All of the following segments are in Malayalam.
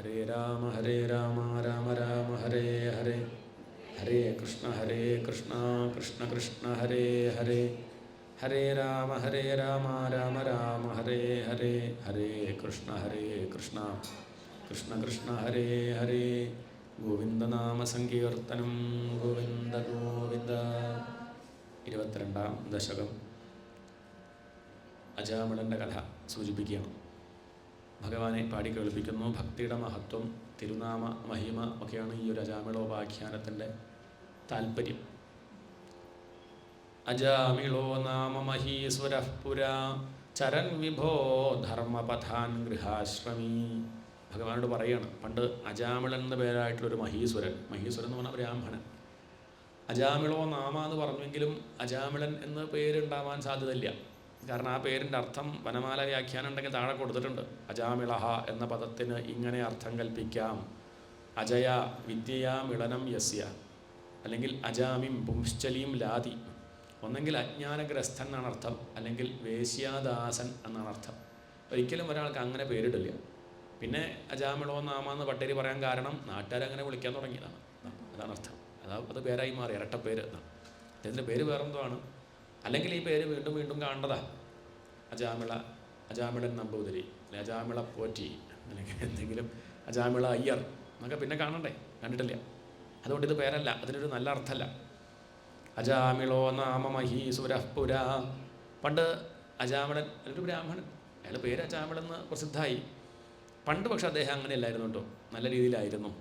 ഹരേ രാമ രാമ രാമ ഹരേ ഹരേ ഹരേ കൃഷ്ണ കൃഷ്ണ കൃഷ്ണ ഹരേ ഹരേ ഹരേ രാമ രാമ രാമ ഹരേ ഹരേ ഹരേ കൃഷ്ണ കൃഷ്ണ കൃഷ്ണ ഹരേ ഹരേ ഗോവിന്ദനാമ സങ്കീർത്തനം ഗോവിന്ദ ഗോവിന്ദ. 22ാം ദശകം അജാമിളൻ്റെ കഥ സൂചിപ്പിക്കുകയാണ്. ഭഗവാനെ പാടി കേൾപ്പിക്കുന്നു. ഭക്തിയുടെ മഹത്വം, തിരുനാമ മഹിമ ഒക്കെയാണ് ഈ ഒരു അജാമിളോപാഖ്യാനത്തിൻ്റെ താല്പര്യം. അജാമിളോ നാമ മഹീശ്വരഃ പുരാ ചരൻ വിഭോ ധർമ്മപഥാൻ ഗൃഹാശ്രമീ. ഭഗവാനോട് പറയുകയാണ്, പണ്ട് അജാമിളൻ എന്ന പേരായിട്ടുള്ളൊരു മഹീശ്വരൻ എന്ന് പറഞ്ഞാൽ ബ്രാഹ്മണൻ. അജാമിളോ നാമ എന്ന് പറഞ്ഞെങ്കിലും അജാമിളൻ എന്ന് പേരുണ്ടാവാൻ സാധ്യതയില്ല. കാരണം ആ പേരിൻ്റെ അർത്ഥം വനമാല വ്യാഖ്യാനം ഉണ്ടെങ്കിൽ താഴെ കൊടുത്തിട്ടുണ്ട്. അജാമിളഹ എന്ന പദത്തിന് ഇങ്ങനെ അർത്ഥം കൽപ്പിക്കാം: അജയ വിദ്യയാ മിളനം യസ്യ, അല്ലെങ്കിൽ അജാമിം പുംശ്ചലിയും ലാതി. ഒന്നെങ്കിൽ അജ്ഞാനഗ്രസ്ഥൻ എന്നാണ് അർത്ഥം, അല്ലെങ്കിൽ വേശ്യാദാസൻ എന്നാണ് അർത്ഥം. ഒരിക്കലും ഒരാൾക്ക് അങ്ങനെ പേരിടില്ല. പിന്നെ അജാമിളോ നാമ എന്ന് പട്ടേരി പറയാൻ കാരണം നാട്ടുകാരങ്ങനെ വിളിക്കാൻ തുടങ്ങിയതാണ്. അതാണ് അർത്ഥം. അത് പേരായി മാറി, ഇരട്ടപ്പേര് എന്നാണ്. അദ്ദേഹത്തിൻ്റെ പേര് വേറെന്തോ ആണ്. അല്ലെങ്കിൽ ഈ പേര് വീണ്ടും വീണ്ടും കാണേണ്ടതാ. അജാമിളൻ നമ്പൂതിരി, അല്ലെങ്കിൽ അജാമിള പോറ്റി, അല്ലെങ്കിൽ എന്തെങ്കിലും അജാമിള അയ്യർ എന്നൊക്കെ പിന്നെ കാണണ്ടേ, കണ്ടിട്ടില്ല. അതുകൊണ്ട് ഇത് പേരല്ല, അതിനൊരു നല്ല അർത്ഥമല്ല. അജാമിളോ നാമ മഹീസുരഃ പുരാ. പണ്ട് അജാമിളൻ ഒരു ബ്രാഹ്മണൻ, അയാളുടെ പേര് അജാമിളെന്ന് പ്രസിദ്ധമായി. പണ്ട് പക്ഷെ അദ്ദേഹം അങ്ങനെയല്ലായിരുന്നു കേട്ടോ, നല്ല രീതിയിലായിരുന്നു.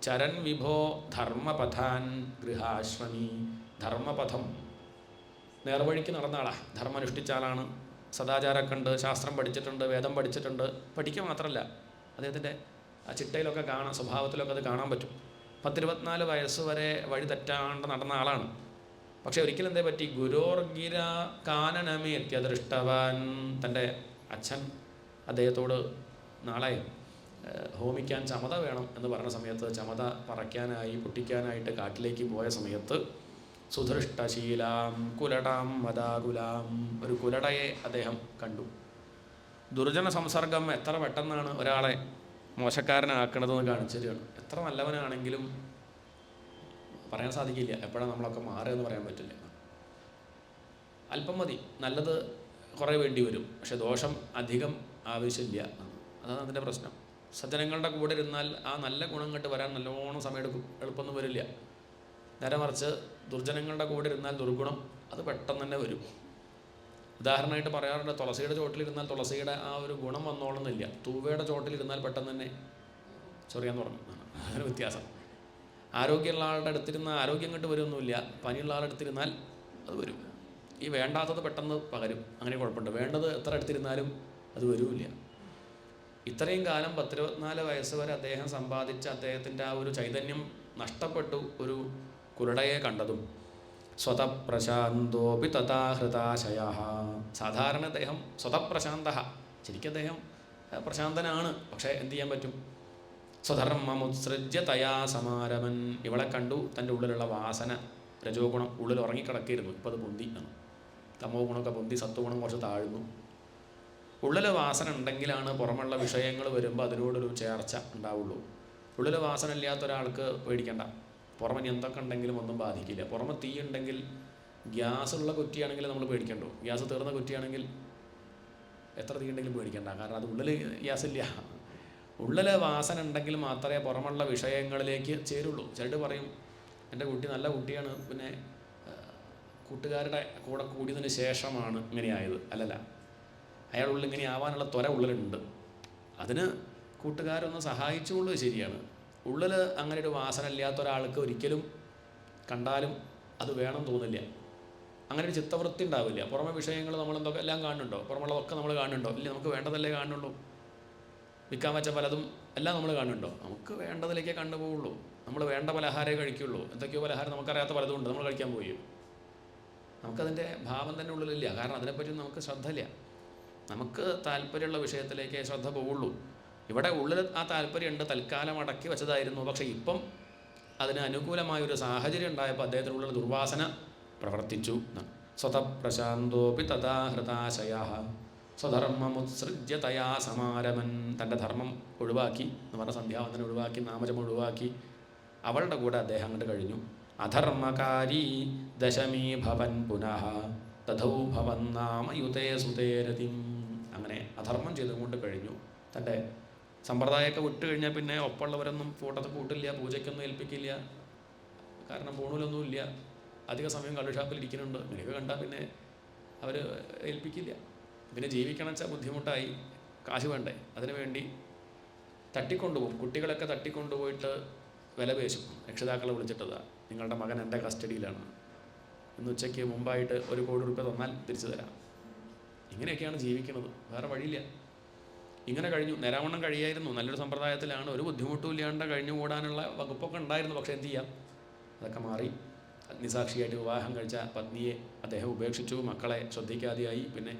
ചരൻ വിഭോ ധർമ്മപഥാൻ ഗൃഹാശ്രമി. ധർമ്മപഥം, നേർവഴിക്ക് നടന്ന ആളാണ്, ധർമ്മം അനുഷ്ഠിച്ച ആളാണ്. സദാചാരമൊക്കെ ഉണ്ട്, ശാസ്ത്രം പഠിച്ചിട്ടുണ്ട്, വേദം പഠിച്ചിട്ടുണ്ട്. പഠിക്കുക മാത്രമല്ല, അദ്ദേഹത്തിൻ്റെ ആ ചിട്ടയിലൊക്കെ കാണാൻ, സ്വഭാവത്തിലൊക്കെ അത് കാണാൻ പറ്റും. 10-24 വയസ്സ് വരെ വഴി തെറ്റാണ്ട് നടന്ന ആളാണ്. പക്ഷേ ഒരിക്കലും എന്തേ പറ്റി, ഗുരോർഗിര കാനനമേത്യദൃഷ്ടവാൻ. തൻ്റെ അച്ഛൻ അദ്ദേഹത്തോട് നാളെ ഹോമിക്കാൻ ചമത വേണം എന്ന് പറഞ്ഞ സമയത്ത്, ചമത പറയ്ക്കാനായി പൊട്ടിക്കാനായിട്ട് കാട്ടിലേക്ക് പോയ സമയത്ത് സുധൃഷ്ടശീലാം കുലടാം വദാകുലാം, ഒരു കുലടയെ അദ്ദേഹം കണ്ടു. ദുർജന സംസർഗം എത്ര പെട്ടെന്നാണ് ഒരാളെ മോശക്കാരനാക്കണതെന്ന് കാണിച്ചു തരികയാണ്. എത്ര നല്ലവനാണെങ്കിലും പറയാൻ സാധിക്കില്ല എപ്പോഴാണ് നമ്മളൊക്കെ മാറുകയെന്ന് പറയാൻ പറ്റില്ല. അല്പം മതി, നല്ലത് കുറേ വേണ്ടി വരും, പക്ഷെ ദോഷം അധികം ആവശ്യമില്ല. അതാണ് അതിൻ്റെ പ്രശ്നം. സജ്ജനങ്ങളുടെ കൂടെ ഇരുന്നാൽ ആ നല്ല ഗുണം കണ്ട് വരാൻ നല്ലോണം സമയമെടുക്കും, എളുപ്പമൊന്നും വരില്ല. നേരെ മറിച്ച് ദുർജനങ്ങളുടെ കൂടെ ഇരുന്നാൽ ദുർഗുണം അത് പെട്ടെന്ന് തന്നെ വരും. ഉദാഹരണമായിട്ട് പറയാറുണ്ട്, തുളസിയുടെ ചോട്ടിലിരുന്നാൽ തുളസിയുടെ ആ ഒരു ഗുണം വന്നോളുന്നില്ല. തൂവയുടെ ചോട്ടിലിരുന്നാൽ പെട്ടെന്ന് തന്നെ ചൊറിയാൻ തുടങ്ങും. അങ്ങനെ വ്യത്യാസം. ആരോഗ്യമുള്ള ആളുടെ അടുത്തിരുന്നാൽ ആരോഗ്യം കണ്ട് വരുമൊന്നുമില്ല, പനിയുള്ള ആളുടെ അടുത്തിരുന്നാൽ അത് വരും. ഈ വേണ്ടാത്തത് പെട്ടെന്ന് പകരും, അങ്ങനെ കുഴപ്പമുണ്ട്. വേണ്ടത് എത്ര അടുത്തിരുന്നാലും അത് വരില്ല. ഇത്രയും കാലം 10-24 വയസ്സ് വരെ അദ്ദേഹം സമ്പാദിച്ച അദ്ദേഹത്തിൻ്റെ ആ ഒരു ചൈതന്യം നഷ്ടപ്പെട്ടു ഒരു കുരുടയെ കണ്ടതും. സ്വതപ്രശാന്തോപി തഥാ ഹൃതാശയ. സാധാരണ അദ്ദേഹം സ്വതപ്രശാന്ത, ശരിക്കും അദ്ദേഹം പ്രശാന്തനാണ്. പക്ഷേ എന്ത് ചെയ്യാൻ പറ്റും? സ്വധർമ്മമുത്സൃജ്യ തയാ സമാരമൻ. ഇവളെ കണ്ടു, തൻ്റെ ഉള്ളിലുള്ള വാസന, രജോ ഗുണം ഉള്ളിൽ ഉറങ്ങിക്കിടക്കിയിരുന്നു. ഇപ്പോൾ അത് പൊന്തി ആണ്. തമോ ഗുണമൊക്കെ പൊന്തി, സത്വഗുണം കുറച്ച് താഴ്ന്നു. ഉള്ളിൽ വാസന ഉണ്ടെങ്കിലാണ് പുറമുള്ള വിഷയങ്ങൾ വരുമ്പോൾ അതിനോടൊരു ചേർച്ച ഉണ്ടാവുള്ളൂ. ഉള്ളിൽ വാസന ഇല്ലാത്ത ഒരാൾക്ക് പേടിക്കണ്ട. പുറമെ എന്തൊക്കെ ഉണ്ടെങ്കിലും ഒന്നും ബാധിക്കില്ല. പുറമെ തീ ഉണ്ടെങ്കിൽ, ഗ്യാസുള്ള കുറ്റിയാണെങ്കിൽ നമ്മൾ പേടിക്കണ്ടോ? ഗ്യാസ് തീർന്ന കുറ്റിയാണെങ്കിൽ എത്ര തീ ഉണ്ടെങ്കിലും പേടിക്കണ്ട, കാരണം അത് ഉള്ളിൽ ഗ്യാസില്ല. ഉള്ളിൽ വാസന ഉണ്ടെങ്കിൽ മാത്രമേ പുറമുള്ള വിഷയങ്ങളിലേക്ക് ചേരുള്ളൂ. ചിലർ പറയും, എൻ്റെ കുട്ടി നല്ല കുട്ടിയാണ്, പിന്നെ കൂട്ടുകാരുടെ കൂടെ കൂടിയതിന് ശേഷമാണ് ഇങ്ങനെയായത്. അല്ലല്ല, അയാളുള്ളിൽ ഇങ്ങനെ ആവാനുള്ള ത്വര ഉള്ളിലുണ്ട്. അതിന് കൂട്ടുകാരൊന്ന് സഹായിച്ചുകൊള്ളുക ശരിയാണ്. ഉള്ളിൽ അങ്ങനെ ഒരു വാസന ഇല്ലാത്ത ഒരാൾക്ക് ഒരിക്കലും കണ്ടാലും അത് വേണം തോന്നില്ല. അങ്ങനെ ഒരു ചിത്തവൃത്തി ഉണ്ടാവില്ല. പുറമെ വിഷയങ്ങൾ നമ്മളെന്തൊക്കെ എല്ലാം കാണുന്നുണ്ടോ? പുറമുള്ളതൊക്കെ നമ്മൾ കാണുന്നുണ്ടോ? ഇല്ല, നമുക്ക് വേണ്ടതല്ലേ കാണുന്നുള്ളൂ. വിൽക്കാൻ വെച്ച പലതും എല്ലാം നമ്മൾ കാണുന്നുണ്ടോ? നമുക്ക് വേണ്ടതിലേക്കേ കണ്ടുപോകുള്ളൂ. നമ്മൾ വേണ്ട പലഹാരമേ കഴിക്കുള്ളൂ. എന്തൊക്കെയോ പലഹാരം നമുക്കറിയാത്ത പലതും ഉണ്ട്, നമ്മൾ കഴിക്കാൻ പോയി. നമുക്കതിൻ്റെ ഭാവം തന്നെ ഉള്ളിലില്ല. കാരണം അതിനെപ്പറ്റി നമുക്ക് ശ്രദ്ധയില്ല. നമുക്ക് താല്പര്യമുള്ള വിഷയത്തിലേക്കേ ശ്രദ്ധ പോവുള്ളൂ. ഇവിടെ ഉള്ളിൽ ആ താല്പര്യമുണ്ട്, തൽക്കാലം അടക്കി വെച്ചതായിരുന്നു. പക്ഷേ ഇപ്പം അതിന് അനുകൂലമായൊരു സാഹചര്യം ഉണ്ടായപ്പോൾ അദ്ദേഹത്തിനുള്ളിൽ ദുർവാസന പ്രവർത്തിച്ചു. സ്വതപ്രശാന്തോപി തഥാ ഹൃതാശയ. സ്വധർമ്മമുത്സൃജ്യ തയാ സമാരമൻ, തൻ്റെ ധർമ്മം ഒഴിവാക്കി എന്ന് പറഞ്ഞ സന്ധ്യാവന്തനം ഒഴിവാക്കി, നാമജം ഒഴിവാക്കി അവളുടെ കൂടെ അദ്ദേഹം അങ്ങോട്ട് കഴിഞ്ഞു. അധർമ്മകാരി ദശമീ ഭവൻ പുനഃ തഥൗ ഭവൻ നാമയുതേ സുതേരതിം. അങ്ങനെ അധർമ്മം ചെയ്തുകൊണ്ട് കഴിഞ്ഞു. തൻ്റെ സമ്പ്രദായമൊക്കെ വിട്ട് കഴിഞ്ഞാൽ പിന്നെ ഒപ്പമുള്ളവരൊന്നും കൂട്ടത്തിൽ കൂട്ടില്ല, പൂജയ്ക്കൊന്നും ഏൽപ്പിക്കില്ല. കാരണം പൂണൂലൊന്നുമില്ല, അധിക സമയം കള്ളുഷാപ്പിൽ ഇരിക്കുന്നുണ്ട്. ഇങ്ങനെയൊക്കെ കണ്ടാൽ പിന്നെ അവർ ഏൽപ്പിക്കില്ല. പിന്നെ ജീവിക്കണം വെച്ചാൽ ബുദ്ധിമുട്ടായി, കാശ് വേണ്ടേ? അതിനു വേണ്ടി തട്ടിക്കൊണ്ടുപോകും. കുട്ടികളൊക്കെ തട്ടിക്കൊണ്ടുപോയിട്ട് വില പേശും. രക്ഷിതാക്കളെ വിളിച്ചിട്ടതാ, നിങ്ങളുടെ മകൻ എൻ്റെ കസ്റ്റഡിയിലാണ്, ഇന്ന് ഉച്ചയ്ക്ക് മുമ്പായിട്ട് 1 കോടി രൂപ തന്നാൽ തിരിച്ചു തരാം. ഇങ്ങനെയൊക്കെയാണ് ജീവിക്കുന്നത്, വേറെ വഴിയില്ല. ഇങ്ങനെ കഴിഞ്ഞു. നേരാവണ്ണം കഴിയായിരുന്നു, നല്ലൊരു സമ്പ്രദായത്തിലാണ്, ഒരു ബുദ്ധിമുട്ടും ഇല്ലാണ്ട് കഴിഞ്ഞു കൂടാനുള്ള വകുപ്പൊക്കെ ഉണ്ടായിരുന്നു. പക്ഷേ എന്ത് ചെയ്യാം, അതൊക്കെ മാറി. അഗ്നിസാക്ഷിയായിട്ട് വിവാഹം കഴിച്ച പത്നിയെ അദ്ദേഹം ഉപേക്ഷിച്ചു, മക്കളെ ശ്രദ്ധിക്കാതെയായി. പിന്നെ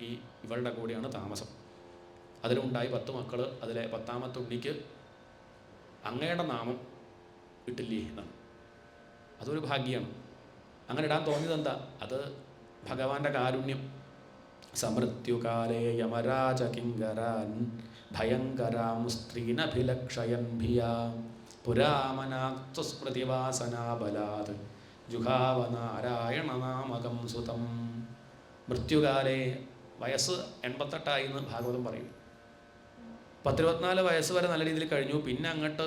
ഇവളുടെ കൂടെയാണ് താമസം. അതിലുണ്ടായി 10 മക്കൾ. അതിലെ 10ാമത്തെ ഉണ്ണിക്ക് അങ്ങയുടെ നാമം ഇട്ടില്ലേ എന്നാണ്. അതൊരു ഭാഗ്യമാണ്. അങ്ങനെ ഇടാൻ തോന്നിയത് എന്താ? അത് ഭഗവാന്റെ കാരുണ്യം. സമൃത്യുകാലേ യമരാജ കിങ്കരാൻ ഭയങ്കരാം സ്ത്രീനഭിലക്ഷയൻ ഭിയാ പുരാമനാസ്മൃതിവാസനാബലാത് ജുഹാവ നാരായണനാമകം സുതം. മൃത്യുകാലേ, വയസ്സ് 88 എന്ന് ഭാഗവതം പറയും. 10-24 വയസ്സ് വരെ നല്ല രീതിയിൽ കഴിഞ്ഞു. പിന്നെ അങ്ങോട്ട്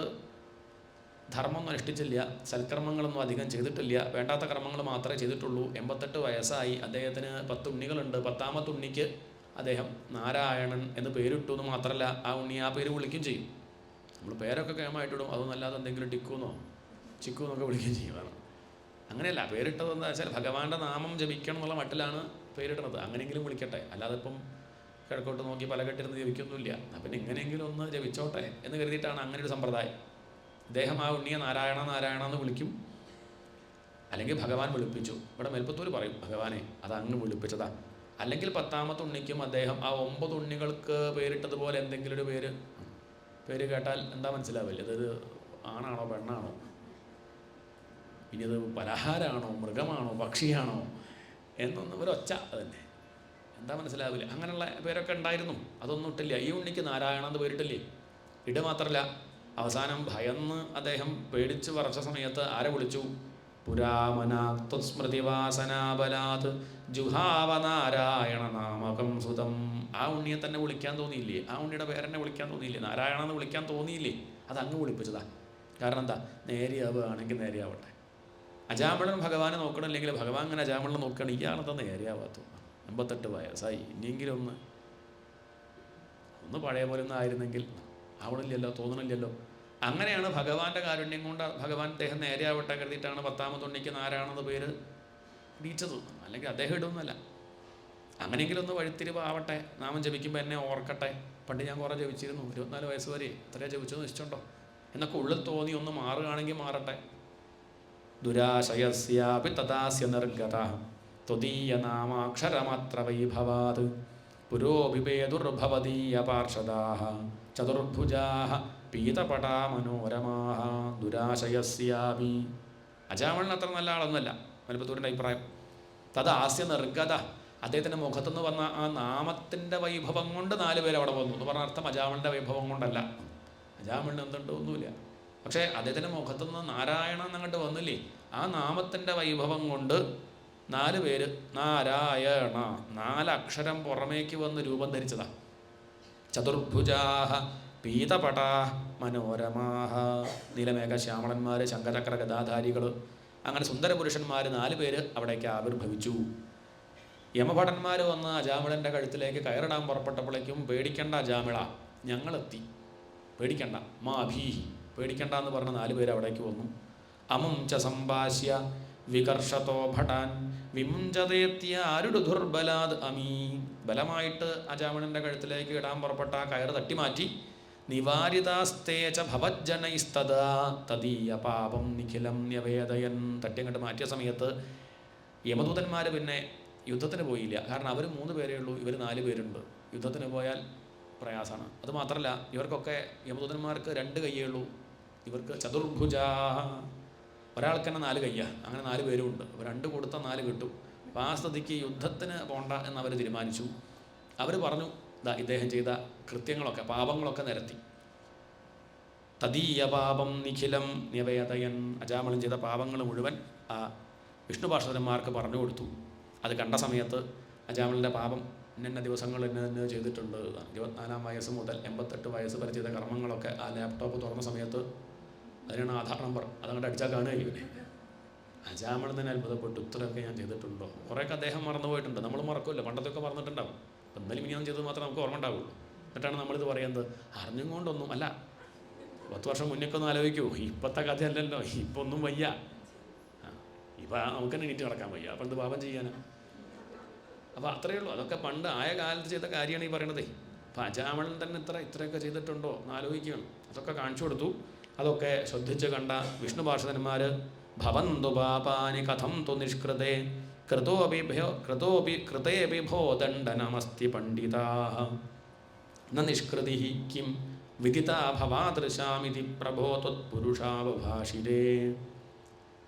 ധർമ്മമൊന്നും അനുഷ്ഠിച്ചില്ല, സൽക്കർമ്മങ്ങളൊന്നും അധികം ചെയ്തിട്ടില്ല, വേണ്ടാത്ത കർമ്മങ്ങൾ മാത്രമേ ചെയ്തിട്ടുള്ളൂ. 88 വയസ്സായി. അദ്ദേഹത്തിന് 10 ഉണ്ണികളുണ്ട്. 10ാമത്തെ ഉണ്ണിക്ക് അദ്ദേഹം നാരായണൻ എന്ന് പേരിട്ടു എന്ന് മാത്രമല്ല, ആ ഉണ്ണി ആ പേര് വിളിക്കുകയും ചെയ്യും. നമ്മൾ പേരൊക്കെ കേമായിട്ടിടും, അതൊന്നല്ലാതെ എന്തെങ്കിലും ടിക്കൂന്നോ ചിക്കൂന്നൊക്കെ വിളിക്കുകയും ചെയ്യുന്നതാണ്. അങ്ങനെയല്ല, പേരിട്ടതെന്ന് വെച്ചാൽ ഭഗവാന്റെ നാമം ജപിക്കണം എന്നുള്ള മട്ടിലാണ് പേരിടുന്നത്. അങ്ങനെയെങ്കിലും വിളിക്കട്ടെ, അല്ലാതെ ഇപ്പം കിഴക്കോട്ട് നോക്കി പല കെട്ടിരുന്ന് ജപിക്കൊന്നുമില്ല. അപ്പം എങ്ങനെയെങ്കിലും ഒന്ന് ജപിച്ചോട്ടെ എന്ന് കരുതിയിട്ടാണ് അങ്ങനെ ഒരു സമ്പ്രദായം. അദ്ദേഹം ആ ഉണ്ണിയെ നാരായണ നാരായണ എന്ന് വിളിക്കും, അല്ലെങ്കിൽ ഭഗവാൻ വിളിപ്പിച്ചു. ഇവിടെ മേൽപ്പത്തൂർ പറയും ഭഗവാനെ അത് അങ്ങ് വിളിപ്പിച്ചതാ. അല്ലെങ്കിൽ 10ാമത്തെ ഉണ്ണിക്കും അദ്ദേഹം ആ 9 ഉണ്ണികൾക്ക് പേരിട്ടതുപോലെ എന്തെങ്കിലും ഒരു പേര് കേട്ടാൽ എന്താ മനസ്സിലാവില്ല, അതൊരു ആണാണോ പെണ്ണാണോ, ഇനി അത് പലഹാരമാണോ മൃഗമാണോ പക്ഷിയാണോ എന്നൊന്നും ഒരൊച്ച അതന്നെ എന്താ മനസ്സിലാവില്ല. അങ്ങനെയുള്ള പേരൊക്കെ ഉണ്ടായിരുന്നു, അതൊന്നും ഇട്ടില്ല. ഈ ഉണ്ണിക്ക് നാരായണ എന്ന് പേരിട്ടില്ലേ. ഇട മാത്രമല്ല, അവസാനം ഭയന്ന് അദ്ദേഹം പേടിച്ച് വരച്ച സമയത്ത് ആരെ വിളിച്ചു? പുരാമനാസ്മൃതിവാസനാബലാത് ജുഹാവ നാരായണ നാമകം സുതം. ആ ഉണ്ണിയെ തന്നെ വിളിക്കാൻ തോന്നിയില്ലേ? ആ ഉണ്ണിയുടെ പേരെന്നെ വിളിക്കാൻ തോന്നിയില്ലേ? നാരായണ എന്ന് വിളിക്കാൻ തോന്നിയില്ലേ? അത് അങ്ങ് വിളിപ്പിച്ചതാ. കാരണം എന്താ? നേരെയാവുകയാണെങ്കിൽ നേരെയാവട്ടെ. അജാമിളൻ ഭഗവാനെ നോക്കണില്ലെങ്കിൽ ഭഗവാൻ അങ്ങനെ അജാമിളനെ നോക്കുകയാണ്. ഇയാളെന്താ നേരെയാവാത്ത? 88 വയസ്സായി, ഇനിയെങ്കിലും ഒന്ന് പഴയ പോലെ ഒന്നും ആയിരുന്നെങ്കിൽ. ആവണില്ലല്ലോ, തോന്നണില്ലല്ലോ. അങ്ങനെയാണ് ഭഗവാന്റെ കാരുണ്യം കൊണ്ട് ഭഗവാൻ അദ്ദേഹം നേരെയാവട്ടെ കരുതിയിട്ടാണ് 10ാമത്തെ ഉണ്ണിക്ക് നാരായണെന്ന് പേര് ഇടിച്ചത്. അല്ലെങ്കിൽ അദ്ദേഹം ഇടുന്നല്ല. അങ്ങനെയെങ്കിലും ഒന്ന് വഴിത്തിരിവാവട്ടെ, നാമം ജപിക്കുമ്പോൾ എന്നെ ഓർക്കട്ടെ. പണ്ട് ഞാൻ കുറേ ജപിച്ചിരുന്നു, 24 വയസ്സ് വരെ എത്രയാണ് ജപിച്ചതെന്ന് നിശ്ചയുണ്ടോ എന്നൊക്കെ ഉള്ളിൽ തോന്നി ഒന്ന് മാറുകയാണെങ്കിൽ മാറട്ടെ. ദുരാശയസ്യാപി തഥാസ്യ നിർഗത ത്വദീയ നാമാക്ഷരമാത്ര വൈഭവാത് പുരോഭിപേതുർഭവദീയ പാർഷദാഃ ചതുർഭുജാഃ പീതപടാ മനോരമാഃ ദുരാശയസ്യാപി. അജാമിളൻ അത്ര നല്ല ആളൊന്നുമല്ല, മലപ്പത്തൂരിൻ്റെ അഭിപ്രായം. തഥാസ്യ നിർഗത, അദ്ദേഹത്തിൻ്റെ മുഖത്തുനിന്ന് വന്ന ആ നാമത്തിൻ്റെ വൈഭവം കൊണ്ട് 4 പേര് അവിടെ വന്നു എന്ന് പറഞ്ഞ അർത്ഥം അജാമിളൻ്റെ വൈഭവം കൊണ്ടല്ല. അജാമിളിന് എന്തുണ്ടോ ഒന്നുമില്ല, പക്ഷേ അദ്ദേഹത്തിൻ്റെ മുഖത്തുനിന്ന് നാരായണ എന്നങ്ങോട്ട് വന്നില്ലേ, ആ നാമത്തിൻ്റെ വൈഭവം കൊണ്ട് 4 പേര് നാരായണ 4 അക്ഷരം പുറമേക്ക് വന്ന് രൂപം ധരിച്ചതാ. ചതുർഭുജാഃ പീതപടാ മനോരമാഃ, നീലമേഘ ശ്യാമളന്മാർ, ശംഖചക്ര ഗദാധാരികൾ, അങ്ങനെ സുന്ദരപുരുഷന്മാർ 4 പേര് അവിടേക്ക് ആവിർഭവിച്ചു. യമഭടന്മാർ വന്ന് അജാമിളൻ്റെ കഴുത്തിലേക്ക് കയറിടാൻ പുറപ്പെട്ടപ്പോഴേക്കും പേടിക്കണ്ട അജാമിള, ഞങ്ങളെത്തി, പേടിക്കണ്ട, മാ ഭീഹി, പേടിക്കണ്ട എന്ന് പറഞ്ഞ് 4 പേര് അവിടേക്ക് വന്നു. അമും ച സംഭാഷ്യ വികർഷതോ ഭടാൻ വിമുഞ്ചതേത്യ അരുടുധുർബലാദ് അമീ. ബലമായിട്ട് അജാമിളൻ്റെ കഴുത്തിലേക്ക് ഇടാൻ പുറപ്പെട്ട ആ കയറ് തട്ടിമാറ്റി. നിവാരിതാസ്തേ ച ഭവജ്ജനൈസ്തദാ തദീയ പാപം നിഖിലം ന്യവേദയൻ. തട്ടിയങ്ങോട്ട് മാറ്റിയ സമയത്ത് യമദൂതന്മാർ പിന്നെ യുദ്ധത്തിന് പോയില്ല. കാരണം അവർ 3 പേരേ ഉള്ളൂ, ഇവർ 4 പേരുണ്ട്. യുദ്ധത്തിന് പോയാൽ പ്രയാസമാണ്. അതുമാത്രമല്ല, ഇവർക്കൊക്കെ യമദൂതന്മാർക്ക് 2 കയ്യേ ഉള്ളൂ, ഇവർക്ക് ചതുർഭുജാ, ഒരാൾക്ക് തന്നെ 4 കയ്യാണ്. അങ്ങനെ 4 പേരും ഉണ്ട്. 2 കൊടുത്താൽ 4 കിട്ടും. അപ്പോൾ ആ സ്ഥിതിക്ക് യുദ്ധത്തിന് പോണ്ട എന്നവർ തീരുമാനിച്ചു. അവർ പറഞ്ഞു ഇദ്ദേഹം ചെയ്ത കൃത്യങ്ങളൊക്കെ പാപങ്ങളൊക്കെ നിരത്തി. തദീയ പാപം നിഖിലം നിവേദയൻ, അജാമിളൻ ചെയ്ത പാപങ്ങൾ മുഴുവൻ ആ വിഷ്ണു പാർഷദന്മാർക്ക് പറഞ്ഞു കൊടുത്തു. അത് കണ്ട സമയത്ത് അജാമിളൻ്റെ പാപം ഇന്ന ദിവസങ്ങൾ ഇന്ന ചെയ്തിട്ടുണ്ട്, 24-ാം വയസ്സ് മുതൽ 88 വയസ്സ് വരെ ചെയ്ത കർമ്മങ്ങളൊക്കെ ആ ലാപ്ടോപ്പ് തുറന്ന സമയത്ത് അതിനാണ് ആധാർ നമ്പർ, അതങ്ങോട്ട് അടിച്ചാൽ കാണുക ഇവനെ. അജാമിളൻ തന്നെ അത്ഭുതപ്പെട്ടു, ഇത്രയൊക്കെ ഞാൻ ചെയ്തിട്ടുണ്ടോ. കുറേയൊക്കെ അദ്ദേഹം മറന്നുപോയിട്ടുണ്ട്, നമ്മൾ മറക്കുമല്ലോ, പണ്ടത്തൊക്കെ മറന്നിട്ടുണ്ടാവും. അപ്പം ഇന്നലെ മിനിയാൻ ചെയ്തത് മാത്രമേ നമുക്ക് ഓർമ്മ ഉണ്ടാവുള്ളൂ. എന്നിട്ടാണ് നമ്മളിത് പറയുന്നത്. അറിഞ്ഞും കൊണ്ടൊന്നും അല്ല, 10 വർഷം മുന്നേക്ക് ഒന്ന് ആലോചിക്കൂ. ഇപ്പോഴത്തെ കഥയല്ലല്ലോ, ഇപ്പം ഒന്നും വയ്യ. ഇപ്പം നമുക്ക് തന്നെ എണീറ്റ് നടക്കാൻ വയ്യ, അപ്പം എന്ത് പാപം ചെയ്യാനാ. അപ്പോൾ അത്രയേ ഉള്ളൂ. അതൊക്കെ പണ്ട് ആയ കാലത്ത് ചെയ്ത കാര്യമാണ് ഈ പറയണതേ. അപ്പം അജാമിളൻ തന്നെ ഇത്രയൊക്കെ ചെയ്തിട്ടുണ്ടോ എന്ന് ആലോചിക്കുകയാണ്. അതൊക്കെ കാണിച്ചു കൊടുത്തു. അതൊക്കെ ശ്രദ്ധിച്ച് കണ്ട വിഷ്ണു പാർഷദന്മാർ ഭവന്തു പാപാനി കഥം തു നിഷ്കൃതേ കൃതേപി ഭോ ദണ്ഡനമസ്തി പണ്ഡിതാഃ ന നിഷ്കൃതി കിം വിദിതാ ഭവാദൃശാമിതി പ്രഭോ ത്വത്പുരുഷാവഭാഷിരേ.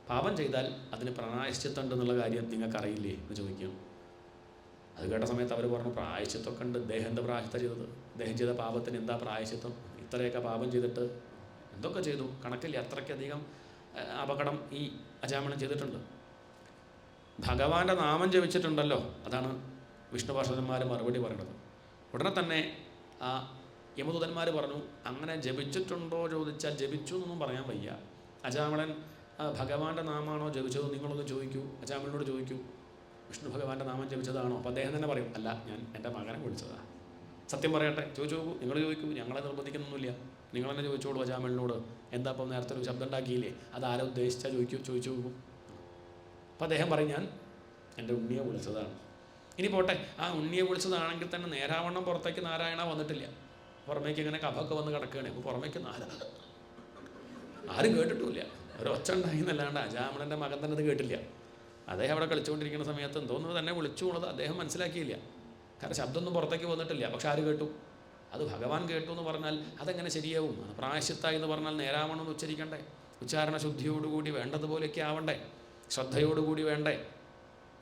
പാപം ചെയ്താൽ അതിന് പ്രായശ്ചിത്തമുണ്ടെന്നുള്ള കാര്യം നിങ്ങൾക്കറിയില്ലേ എന്ന് ചോദിക്കുകയാണ്. അത് കേട്ട സമയത്ത് അവർ പറഞ്ഞു, പ്രായശ്ചിത്തമൊക്കെ ഉണ്ട്. ഇദ്ദേഹം എന്താ പ്രായശ്ചിത്തം ചെയ്തത്? ഇദ്ദേഹം ചെയ്ത പാപത്തിന് എന്താ പ്രായശ്ചിത്തം? ഇത്രയൊക്കെ പാപം ചെയ്തിട്ട് എന്തൊക്കെ ചെയ്തു കണക്കില്ല. അത്രയ്ക്കധികം അപകടം ഈ അജാമിളൻ ചെയ്തിട്ടുണ്ട്. ഭഗവാന്റെ നാമം ജപിച്ചിട്ടുണ്ടല്ലോ, അതാണ് വിഷ്ണു പാർഷദന്മാർ മറുപടി പറയുന്നത്. ഉടനെ തന്നെ ആ യമദൂതന്മാർ പറഞ്ഞു, അങ്ങനെ ജപിച്ചിട്ടുണ്ടോ ചോദിച്ചാൽ ജപിച്ചു എന്നൊന്നും പറയാൻ വയ്യ. അജാമിളൻ ഭഗവാന്റെ നാമാണോ ജപിച്ചത് നിങ്ങളൊന്ന് ചോദിക്കൂ, അജാമിളനോട് ചോദിക്കൂ, വിഷ്ണു ഭഗവാന്റെ നാമം ജപിച്ചതാണോ? അപ്പോൾ അദ്ദേഹം തന്നെ പറയും, അല്ല, ഞാൻ എൻ്റെ മകനെ വിളിച്ചതാണ്. സത്യം പറയട്ടെ, ചോദിച്ചു നോക്കൂ, നിങ്ങൾ ചോദിക്കൂ, ഞങ്ങളെ നിർബന്ധിക്കുന്നൊന്നുമില്ല, നിങ്ങൾ തന്നെ ചോദിച്ചോളൂ അജാമിളനോട്. എന്താ അപ്പം നേരത്തെ ഒരു ശബ്ദം ഉണ്ടാക്കിയില്ലേ, അത് ആരോ ഉദ്ദേശിച്ചാൽ ചോദിച്ചു നോക്കൂ. അപ്പോൾ അദ്ദേഹം പറയും, ഞാൻ എൻ്റെ ഉണ്ണിയെ വിളിച്ചതാണ്. ഇനി പോട്ടെ, ആ ഉണ്ണിയെ വിളിച്ചതാണെങ്കിൽ തന്നെ നേരാവണ്ണം പുറത്തേക്ക് നാരായണ വന്നിട്ടില്ല, പുറമേക്ക് ഇങ്ങനെ കഫമൊക്കെ വന്ന് കിടക്കുകയാണ്. അപ്പോൾ പുറമേക്ക് ആരും കേട്ടിട്ടുമില്ല, ഒരൊച്ച ഉണ്ടായി എന്നല്ലാണ്ട് അജാമിളൻ്റെ മകൻ തന്നെ അത് കേട്ടില്ല. അദ്ദേഹം അവിടെ കളിച്ചുകൊണ്ടിരിക്കുന്ന സമയത്ത് എന്തോന്ന് തന്നെ വിളിച്ചു പോണത് അദ്ദേഹം മനസ്സിലാക്കിയില്ല. കാരണം ശബ്ദമൊന്നും പുറത്തേക്ക് വന്നിട്ടില്ല. പക്ഷെ ആര് കേട്ടു? അത് ഭഗവാൻ കേട്ടു എന്ന് പറഞ്ഞാൽ അതെങ്ങനെ ശരിയാവും? പ്രായശ്ചിത്ത എന്ന് പറഞ്ഞാൽ നേരാവണ്ണം എന്ന് ഉച്ചരിക്കണ്ടേ, ഉച്ചാരണ ശുദ്ധിയോടുകൂടി വേണ്ടതുപോലെയൊക്കെ ആവണ്ടേ, ശ്രദ്ധയോടുകൂടി വേണ്ടേ.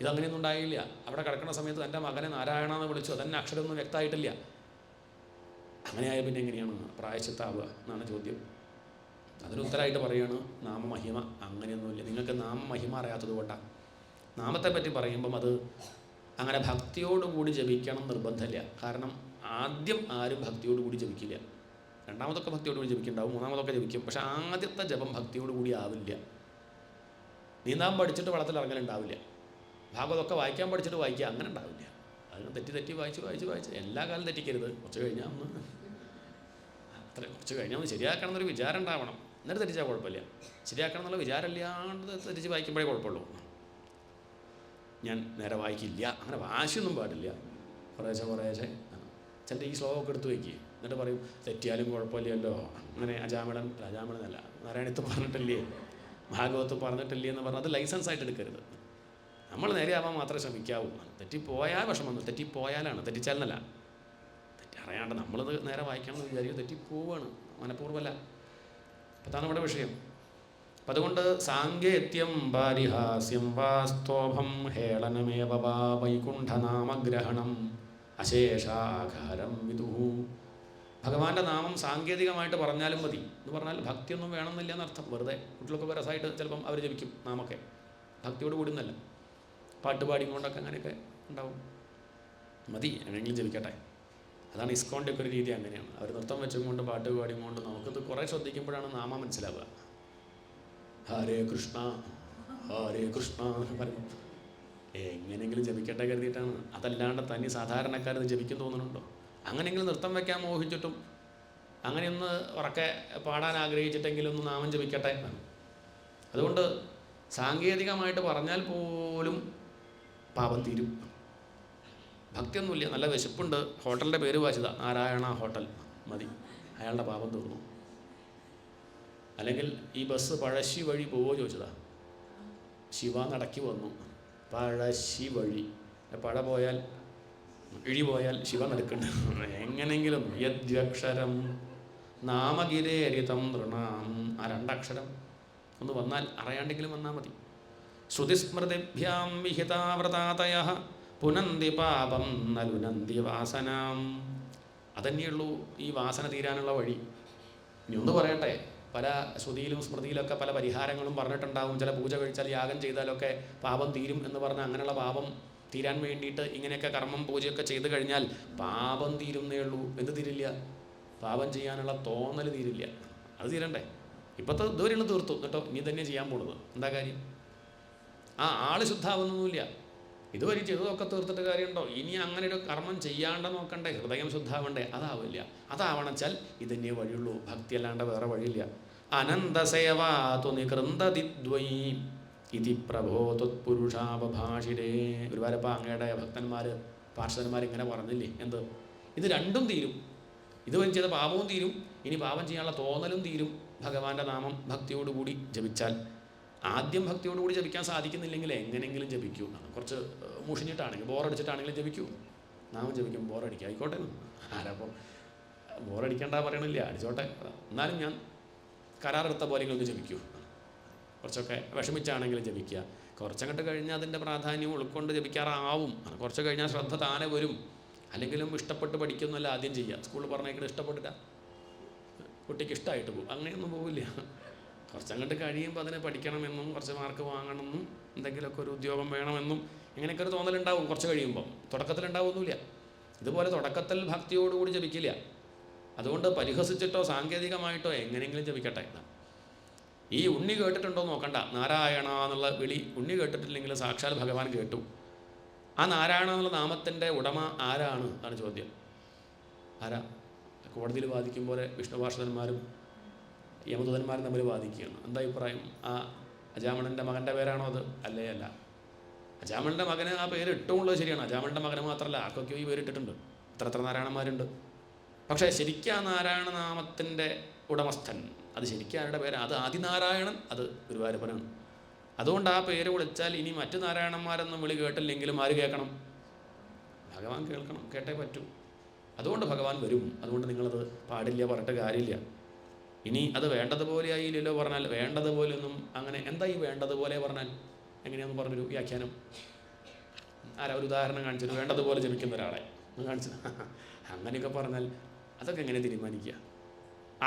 ഇതങ്ങനെയൊന്നും ഉണ്ടായില്ല. അവിടെ കിടക്കുന്ന സമയത്ത് എൻ്റെ മകനെ നാരായണ എന്ന് വിളിച്ചു, അതന്നെ അക്ഷരമൊന്നും വ്യക്തമായിട്ടില്ല. അങ്ങനെയായ പിന്നെ എങ്ങനെയാണ് പ്രായശ്ചിത്താവുക എന്നാണ് ചോദ്യം. അതിനുത്തരമായിട്ട് പറയുകയാണ് നാമമഹിമ. അങ്ങനെയൊന്നുമില്ല, നിങ്ങൾക്ക് നാമമഹിമ അറിയാത്തത് കൊണ്ടാണ്. നാമത്തെ പറ്റി പറയുമ്പം അത് അങ്ങനെ ഭക്തിയോടുകൂടി ജപിക്കണം നിർബന്ധമില്ല. കാരണം ആദ്യം ആരും ഭക്തിയോടുകൂടി ജപിക്കില്ല. രണ്ടാമതൊക്കെ ഭക്തിയോടുകൂടി ജപിക്കുന്നുണ്ടാവും, മൂന്നാമതൊക്കെ ജപിക്കും. പക്ഷെ ആദ്യത്തെ ജപം ഭക്തിയോടുകൂടി ആവില്ല. നീന്താൻ പഠിച്ചിട്ട് വെള്ളത്തിൽ ഇറങ്ങലുണ്ടാവില്ല. ഭാഗവതമൊക്കെ വായിക്കാൻ പഠിച്ചിട്ട് വായിക്കുക, അങ്ങനെ ഉണ്ടാവില്ല. അതിന് തെറ്റി വായിച്ച് എല്ലാ കാലം തെറ്റിക്കരുത്. കുറച്ച് കഴിഞ്ഞാൽ ഒന്ന് കുറച്ച് കഴിഞ്ഞാൽ ഒന്ന് ശരിയാക്കണം എന്നൊരു വിചാരം ഉണ്ടാവണം. എന്നിട്ട് തെറ്റിച്ചാൽ കുഴപ്പമില്ല. ശരിയാക്കണം എന്നുള്ള വിചാരമില്ലാണ്ട് തെറ്റിച്ച് വായിക്കുമ്പോഴേ കുഴപ്പമുള്ളൂ. ഞാൻ നേരെ വായിക്കില്ല, അങ്ങനെ വാശിയൊന്നും പാടില്ല. കുറേശ്ശെ ചിലർ ഈ ശ്ലോകമൊക്കെ എടുത്ത് വയ്ക്കുക, എന്നിട്ട് പറയും തെറ്റിയാലും കുഴപ്പമില്ലല്ലോ. അങ്ങനെ അജാമിളനല്ല, നാരായണത്ത് പറഞ്ഞിട്ടില്ലേ, ഭാഗവത്ത് പറഞ്ഞിട്ടില്ലേ എന്ന് പറഞ്ഞാൽ അത് ലൈസൻസ് ആയിട്ട് എടുക്കരുത്. നമ്മൾ നേരെയാവാൻ മാത്രമേ ശ്രമിക്കാവൂ. തെറ്റിപ്പോയാൽ വിഷമമൊന്നും, തെറ്റിപ്പോയാലാണ്, തെറ്റിച്ചാലെന്നല്ല. അറിയാണ്ട് നമ്മളത് നേരെ വായിക്കണം എന്ന് വിചാരിക്കും, തെറ്റിപ്പോവാണ്, മനഃപൂർവ്വമല്ല. അപ്പം അതാണ് ഇവിടെ വിഷയം. അപ്പം അതുകൊണ്ട് സാങ്കേത്യം പാരിഹാസ്യം വാസ്തോഭം ഹേളനമേവ വാ വൈകുണ്ഠനാമഗ്രഹണം അശേഷാകാരം വിദുഹു. ഭഗവാന്റെ നാമം സാങ്കേതികമായിട്ട് പറഞ്ഞാലും മതി എന്ന് പറഞ്ഞാൽ ഭക്തിയൊന്നും വേണമെന്നില്ല എന്നർത്ഥം. വെറുതെ കുട്ടികളൊക്കെ രസമായിട്ട് ചിലപ്പം അവർ ജപിക്കും നാമൊക്കെ, ഭക്തിയോട് കൂടുന്നല്ല, പാട്ടുപാടിയും കൊണ്ടൊക്കെ അങ്ങനെയൊക്കെ ഉണ്ടാവും. മതി, എങ്ങനെയെങ്കിലും ജപിക്കട്ടെ. അതാണ് ഇസ്കോണിൻ്റെ ഒക്കെ ഒരു രീതി. അങ്ങനെയാണ് അവർ നൃത്തം വെച്ചും കൊണ്ട് പാട്ട് പാടിയും കൊണ്ട് നമുക്കിത് കുറേ ശ്രദ്ധിക്കുമ്പോഴാണ് നാമം മനസ്സിലാവുക. ഹരേ കൃഷ്ണ ഹരേ കൃഷ്ണ എന്ന് പറയും. എങ്ങനെയെങ്കിലും ജപിക്കട്ടെ കരുതിയിട്ടാണ്. അതല്ലാണ്ട് തനി സാധാരണക്കാരത് ജപിക്കും തോന്നുന്നുണ്ടോ? അങ്ങനെയെങ്കിലും നൃത്തം വയ്ക്കാൻ മോഹിച്ചിട്ടും അങ്ങനെയൊന്ന് ഉറക്കെ പാടാൻ ആഗ്രഹിച്ചിട്ടെങ്കിലും ഒന്ന് നാമം ജപിക്കട്ടെ. അതുകൊണ്ട് സാങ്കേതികമായിട്ട് പറഞ്ഞാൽ പോലും പാപം തീരും. ഭക്തിയൊന്നുമില്ല, നല്ല വിശപ്പുണ്ട്, ഹോട്ടലിൻ്റെ പേര് വായിച്ചതാ, നാരായണ ഹോട്ടൽ, മതി, അയാളുടെ പാപം തീർന്നു. അല്ലെങ്കിൽ ഈ ബസ് പഴശ്ശി വഴി പോവോ ചോദിച്ചതാ, ശിവ നടക്കി വന്നു, പഴശ്ശി വഴി, പഴ പോയാൽ ഇഴി പോയാൽ ശിവ നടക്കുന്നുണ്ട്. എങ്ങനെങ്കിലും യദ്വക്ഷരം നാമഗിരേരിതം നൃണാം, ആ രണ്ടക്ഷരം ഒന്ന് വന്നാൽ അറിയാണ്ടെങ്കിലും വന്നാൽ മതി. ശ്രുതിസ്മൃതിഭ്യാം വിഹിതാവ്രതാതയഃ പുനന്തി പാപം നലുനന്തി വാസനാം. അതന്നെയുള്ളൂ ഈ വാസന തീരാനുള്ള വഴി. ഇനി ഒന്ന് പറയട്ടെ, പല ശ്രുതിയിലും സ്മൃതിയിലൊക്കെ പല പരിഹാരങ്ങളും പറഞ്ഞിട്ടുണ്ടാവും. ചില പൂജ കഴിച്ചാൽ യാഗം ചെയ്താലൊക്കെ പാപം തീരും എന്ന് പറഞ്ഞാൽ അങ്ങനെയുള്ള പാപം തീരാൻ വേണ്ടിയിട്ട് ഇങ്ങനെയൊക്കെ കർമ്മം പൂജയൊക്കെ ചെയ്ത് കഴിഞ്ഞാൽ പാപം തീരുന്നേ ഉള്ളൂ. എന്ത് തീരില്ല? പാപം ചെയ്യാനുള്ള തോന്നൽ തീരില്ല. അത് തീരണ്ടേ? ഇപ്പോഴത്തെ ഇതുവരെയാണ് തീർത്തു കേട്ടോ, ഇനി തന്നെ ചെയ്യാൻ പോണത്. എന്താ കാര്യം? ആൾ ശുദ്ധാവുന്നൊന്നുമില്ല. ഇതുവരെ ചെയ്തതൊക്കെ തീർത്തിട്ട് കാര്യമുണ്ടോ? ഇനി അങ്ങനെ ഒരു കർമ്മം ചെയ്യാണ്ട് നോക്കണ്ടേ? ഹൃദയം ശുദ്ധാവണ്ടേ? അതാവില്ല. അതാവണച്ചാൽ ഇതന്നെ വഴിയുള്ളൂ, ഭക്തി അല്ലാണ്ട് വേറെ വഴിയില്ല. അനന്തസേവാതു നികൃന്ദതിദ്വൈ ഇതി പ്രഭോ ത്വത്പുരുഷാവഭാഷിരേ. ഗുരുവായൂരപ്പ അങ്ങയുടെ ഭക്തന്മാർ പാർഷദന്മാർ ഇങ്ങനെ പറഞ്ഞില്ലേ? എന്ത്? ഇത് രണ്ടും തീരും. ഇതുവരെ ചെയ്ത പാപവും തീരും, ഇനി പാപം ചെയ്യാനുള്ള തോന്നലും തീരും ഭഗവാന്റെ നാമം ഭക്തിയോടുകൂടി ജപിച്ചാൽ. ആദ്യം ഭക്തിയോടുകൂടി ജപിക്കാൻ സാധിക്കുന്നില്ലെങ്കിൽ എങ്ങനെയെങ്കിലും ജപിക്കൂ. കുറച്ച് മുഷിഞ്ഞിട്ടാണെങ്കിൽ ബോറടിച്ചിട്ടാണെങ്കിലും ജപിക്കൂ. നാമം ജപിക്കും, ബോറടിക്കുക ആയിക്കോട്ടെ. ആരപ്പോൾ ബോറടിക്കേണ്ട പറയണില്ല, അടിച്ചോട്ടെ. എന്നാലും ഞാൻ കരാറെടുത്ത പോലെയെങ്കിലും ഒന്ന് ജപിക്കൂ. കുറച്ചൊക്കെ വിഷമിച്ചാണെങ്കിലും ജപിക്കുക. കുറച്ചങ്ങോട്ട് കഴിഞ്ഞാൽ അതിൻ്റെ പ്രാധാന്യം ഉൾക്കൊണ്ട് ജപിക്കാറാവും. കുറച്ച് കഴിഞ്ഞാൽ ശ്രദ്ധ താനെ വരും. അല്ലെങ്കിലും ഇഷ്ടപ്പെട്ട് പഠിക്കുന്നല്ല ആദ്യം ചെയ്യുക. സ്കൂളിൽ പറഞ്ഞേക്കുന്നത് ഇഷ്ടപ്പെട്ടില്ല, കുട്ടിക്ക് ഇഷ്ടമായിട്ട് പോകും. അങ്ങനെയൊന്നും പോവില്ല. കുറച്ചങ്ങോട്ട് കഴിയുമ്പോൾ അതിനെ പഠിക്കണമെന്നും കുറച്ച് മാർക്ക് വാങ്ങണമെന്നും എന്തെങ്കിലുമൊക്കെ ഒരു ഉദ്യോഗം വേണമെന്നും ഇങ്ങനെയൊക്കെ ഒരു തോന്നലുണ്ടാവും കുറച്ച് കഴിയുമ്പോൾ. തുടക്കത്തിലുണ്ടാവുമൊന്നുമില്ല. ഇതുപോലെ തുടക്കത്തിൽ ഭക്തിയോടുകൂടി ജപിക്കില്ല. അതുകൊണ്ട് പരിഹസിച്ചിട്ടോ സാങ്കേതികമായിട്ടോ എങ്ങനെയെങ്കിലും ജപിക്കട്ടെ. ഈ ഉണ്ണി കേട്ടിട്ടുണ്ടോ നോക്കണ്ട. നാരായണ എന്നുള്ള വിളി ഉണ്ണി കേട്ടിട്ടില്ലെങ്കിൽ സാക്ഷാൽ ഭഗവാൻ കേട്ടു. ആ നാരായണ എന്നുള്ള നാമത്തിൻ്റെ ഉടമ ആരാണ്? അതാണ് ചോദ്യം. ആരാ? കോടതിയിൽ വാദിക്കും പോലെ വിഷ്ണുഭാഷകന്മാരും യമദൂതന്മാരും തമ്മിൽ വാദിക്കുകയാണ്. എന്താ അഭിപ്രായം? ആ അജാമണൻ്റെ മകൻ്റെ പേരാണോ അത്? അല്ലേ അല്ല. അജാമണൻ്റെ മകന് ആ പേര് ഇട്ടുമുള്ളത് ശരിയാണ്. അജാമണൻ്റെ മകന് മാത്രമല്ല, ആർക്കൊക്കെയോ ഈ പേരിട്ടിട്ടുണ്ട്. എത്ര നാരായണന്മാരുണ്ട്. പക്ഷേ ശരിക്കും ആ നാരായണ നാമത്തിൻ്റെ ഉടമസ്ഥൻ, അത് ശരിക്കും ആരുടെ പേര്? അത് ആദിനാരായണൻ, അത് ഗുരുവായൂരപ്പനാണ്. അതുകൊണ്ട് ആ പേര് വിളിച്ചാൽ ഇനി മറ്റു നാരായണന്മാരൊന്നും വിളി കേട്ടില്ലെങ്കിലും ആര് കേൾക്കണം? ഭഗവാൻ കേൾക്കണം, കേട്ടേ പറ്റൂ. അതുകൊണ്ട് ഭഗവാൻ വരും. അതുകൊണ്ട് നിങ്ങളത് പാടില്ല പറഞ്ഞിട്ട് കാര്യമില്ല. ഇനി അത് വേണ്ടതുപോലെ ആയില്ലല്ലോ പറഞ്ഞാൽ വേണ്ടതുപോലെ ഒന്നും അങ്ങനെ എന്താ ഈ വേണ്ടതുപോലെ പറഞ്ഞാൽ എങ്ങനെയാണെന്ന് പറഞ്ഞൊരു വ്യാഖ്യാനം ആരാ ഒരു ഉദാഹരണം കാണിച്ചൊരു വേണ്ടതുപോലെ ജപിക്കുന്ന ഒരാളെ ഒന്ന് കാണിച്ചു. അങ്ങനെയൊക്കെ പറഞ്ഞാൽ അതൊക്കെ എങ്ങനെ തീരുമാനിക്കുക?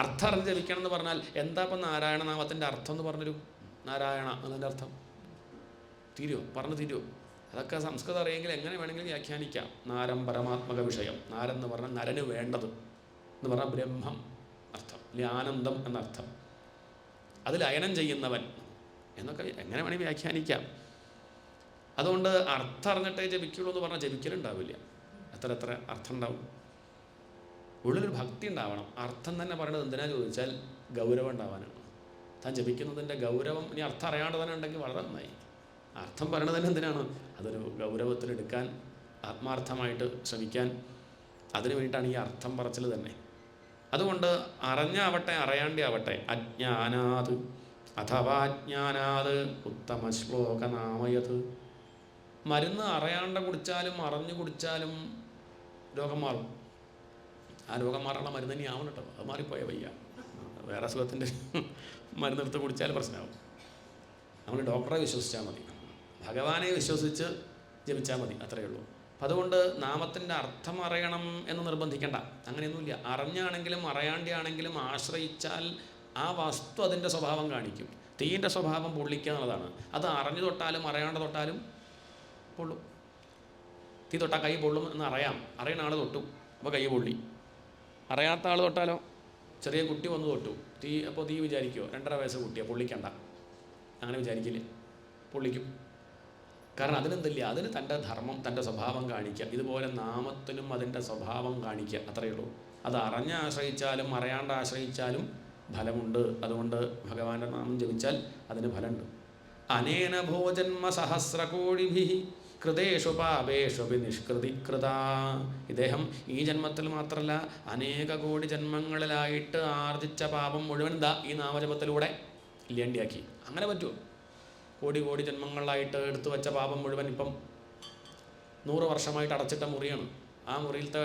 അർത്ഥം അറിഞ്ഞ് ജപിക്കണം എന്ന് പറഞ്ഞാൽ എന്താ ഇപ്പം നാരായണ നാമത്തിൻ്റെ അർത്ഥം എന്ന് പറഞ്ഞൊരു നാരായണ എന്നതിൻ്റെ അർത്ഥം തീരുമോ? പറഞ്ഞു തീരുമോ? അതൊക്കെ സംസ്കൃതം അറിയെങ്കിൽ എങ്ങനെ വേണമെങ്കിലും വ്യാഖ്യാനിക്കാം. നാരം പരമാത്മക വിഷയം. നാരെന്ന് പറഞ്ഞാൽ നരന് വേണ്ടത് എന്ന് പറഞ്ഞാൽ ബ്രഹ്മം അർത്ഥം, അല്ലെങ്കിൽ ആനന്ദം എന്നർത്ഥം. അതിൽ അയനം ചെയ്യുന്നവൻ എന്നൊക്കെ എങ്ങനെ വേണമെങ്കിൽ വ്യാഖ്യാനിക്കാം. അതുകൊണ്ട് അർത്ഥം അറിഞ്ഞിട്ടേ ജപിക്കുള്ളൂ എന്ന് പറഞ്ഞാൽ ജപിക്കലുണ്ടാവില്ല. എത്ര അർത്ഥം ഉണ്ടാവും? ഉള്ളിലൊരു ഭക്തി ഉണ്ടാവണം. അർത്ഥം തന്നെ പറയുന്നത് എന്തിനാ ചോദിച്ചാൽ ഗൗരവം ഉണ്ടാവാനാണ്. താൻ ജപിക്കുന്നതിൻ്റെ ഗൗരവം ഇനി അർത്ഥം അറിയാണ്ട് തന്നെ ഉണ്ടെങ്കിൽ വളരെ നന്നായി. അർത്ഥം പറയണത് തന്നെ എന്തിനാണ്? അതൊരു ഗൗരവത്തിലെടുക്കാൻ, ആത്മാർത്ഥമായിട്ട് ശ്രമിക്കാൻ, അതിനു വേണ്ടിയിട്ടാണ് ഈ അർത്ഥം പറച്ചിൽ തന്നെ. അതുകൊണ്ട് അറിഞ്ഞാവട്ടെ അറിയാണ്ടേ ആവട്ടെ, അജ്ഞാനാത് അഥവാജ്ഞാനാത് ഉത്തമ ശ്ലോകനാമയത്. മരുന്ന് അറിയാണ്ട് കുടിച്ചാലും അറിഞ്ഞു കുടിച്ചാലും രോഗം മാറും. ആ രോഗം മാറാനുള്ള മരുന്ന് തന്നെ ആവണം കേട്ടോ. അത് മാറിപ്പോയ വയ്യ. വേറെ അസുഖത്തിൻ്റെ മരുന്നെടുത്ത് കുടിച്ചാൽ പ്രശ്നമാവും. നമ്മൾ ഡോക്ടറെ വിശ്വസിച്ചാൽ മതി, ഭഗവാനെ വിശ്വസിച്ച് ജപിച്ചാൽ മതി, അത്രയേ ഉള്ളൂ. അപ്പം അതുകൊണ്ട് നാമത്തിൻ്റെ അർത്ഥം അറിയണം എന്ന് നിർബന്ധിക്കേണ്ട. അങ്ങനെയൊന്നുമില്ല. അറിഞ്ഞാണെങ്കിലും അറിയാണ്ടാണെങ്കിലും ആശ്രയിച്ചാൽ ആ വസ്തു അതിൻ്റെ സ്വഭാവം കാണിക്കും. തീൻ്റെ സ്വഭാവം പൊള്ളിക്കുക എന്നുള്ളതാണ്. അത് അറിഞ്ഞു തൊട്ടാലും അറിയാണ്ട് തൊട്ടാലും പൊള്ളും. തീ തൊട്ടാൽ കൈ പൊള്ളും എന്ന് അറിയാം. അറിയുന്ന ആൾ തൊട്ടു, അപ്പോൾ കൈ പൊള്ളി. അറിയാത്ത ആൾ തൊട്ടാലോ? ചെറിയ കുട്ടി വന്ന് തൊട്ടു തീ, അപ്പോൾ തീ വിചാരിക്കുമോ 2.5 വയസ്സ് കുട്ടിയാണ് പൊള്ളിക്കണ്ട? അങ്ങനെ വിചാരിക്കില്ല, പൊള്ളിക്കും. കാരണം അതിനെന്തില്ല, അതിന് തൻ്റെ ധർമ്മം, തൻ്റെ സ്വഭാവം കാണിക്കുക. ഇതുപോലെ നാമത്തിനും അതിൻ്റെ സ്വഭാവം കാണിക്കുക, അത്രയേ ഉള്ളൂ. അത് അറിഞ്ഞ് ആശ്രയിച്ചാലും അറിയാണ്ട് ആശ്രയിച്ചാലും ഫലമുണ്ട്. അതുകൊണ്ട് ഭഗവാന്റെ നാമം ജപിച്ചാൽ അതിന് ഫലമുണ്ട്. അനേന ഭോജന്മ സഹസ്രകോടിഭി കൃതേഷു പാപേഷു നിഷ്കൃതികൃത. ഇദ്ദേഹം ഈ ജന്മത്തിൽ മാത്രമല്ല അനേക കോടി ജന്മങ്ങളിലായിട്ട് ആർജിച്ച പാപം മുഴുവൻ ഈ നാമജപത്തിലൂടെ ഇല്ലാണ്ടിയാക്കി. അങ്ങനെ പറ്റുമോ? കോടി ജന്മങ്ങളിലായിട്ട് എടുത്തു വെച്ച പാപം മുഴുവൻ ഇപ്പം 100 വർഷമായിട്ട് അടച്ചിട്ട മുറിയാണ്. ആ മുറിയിലത്തെ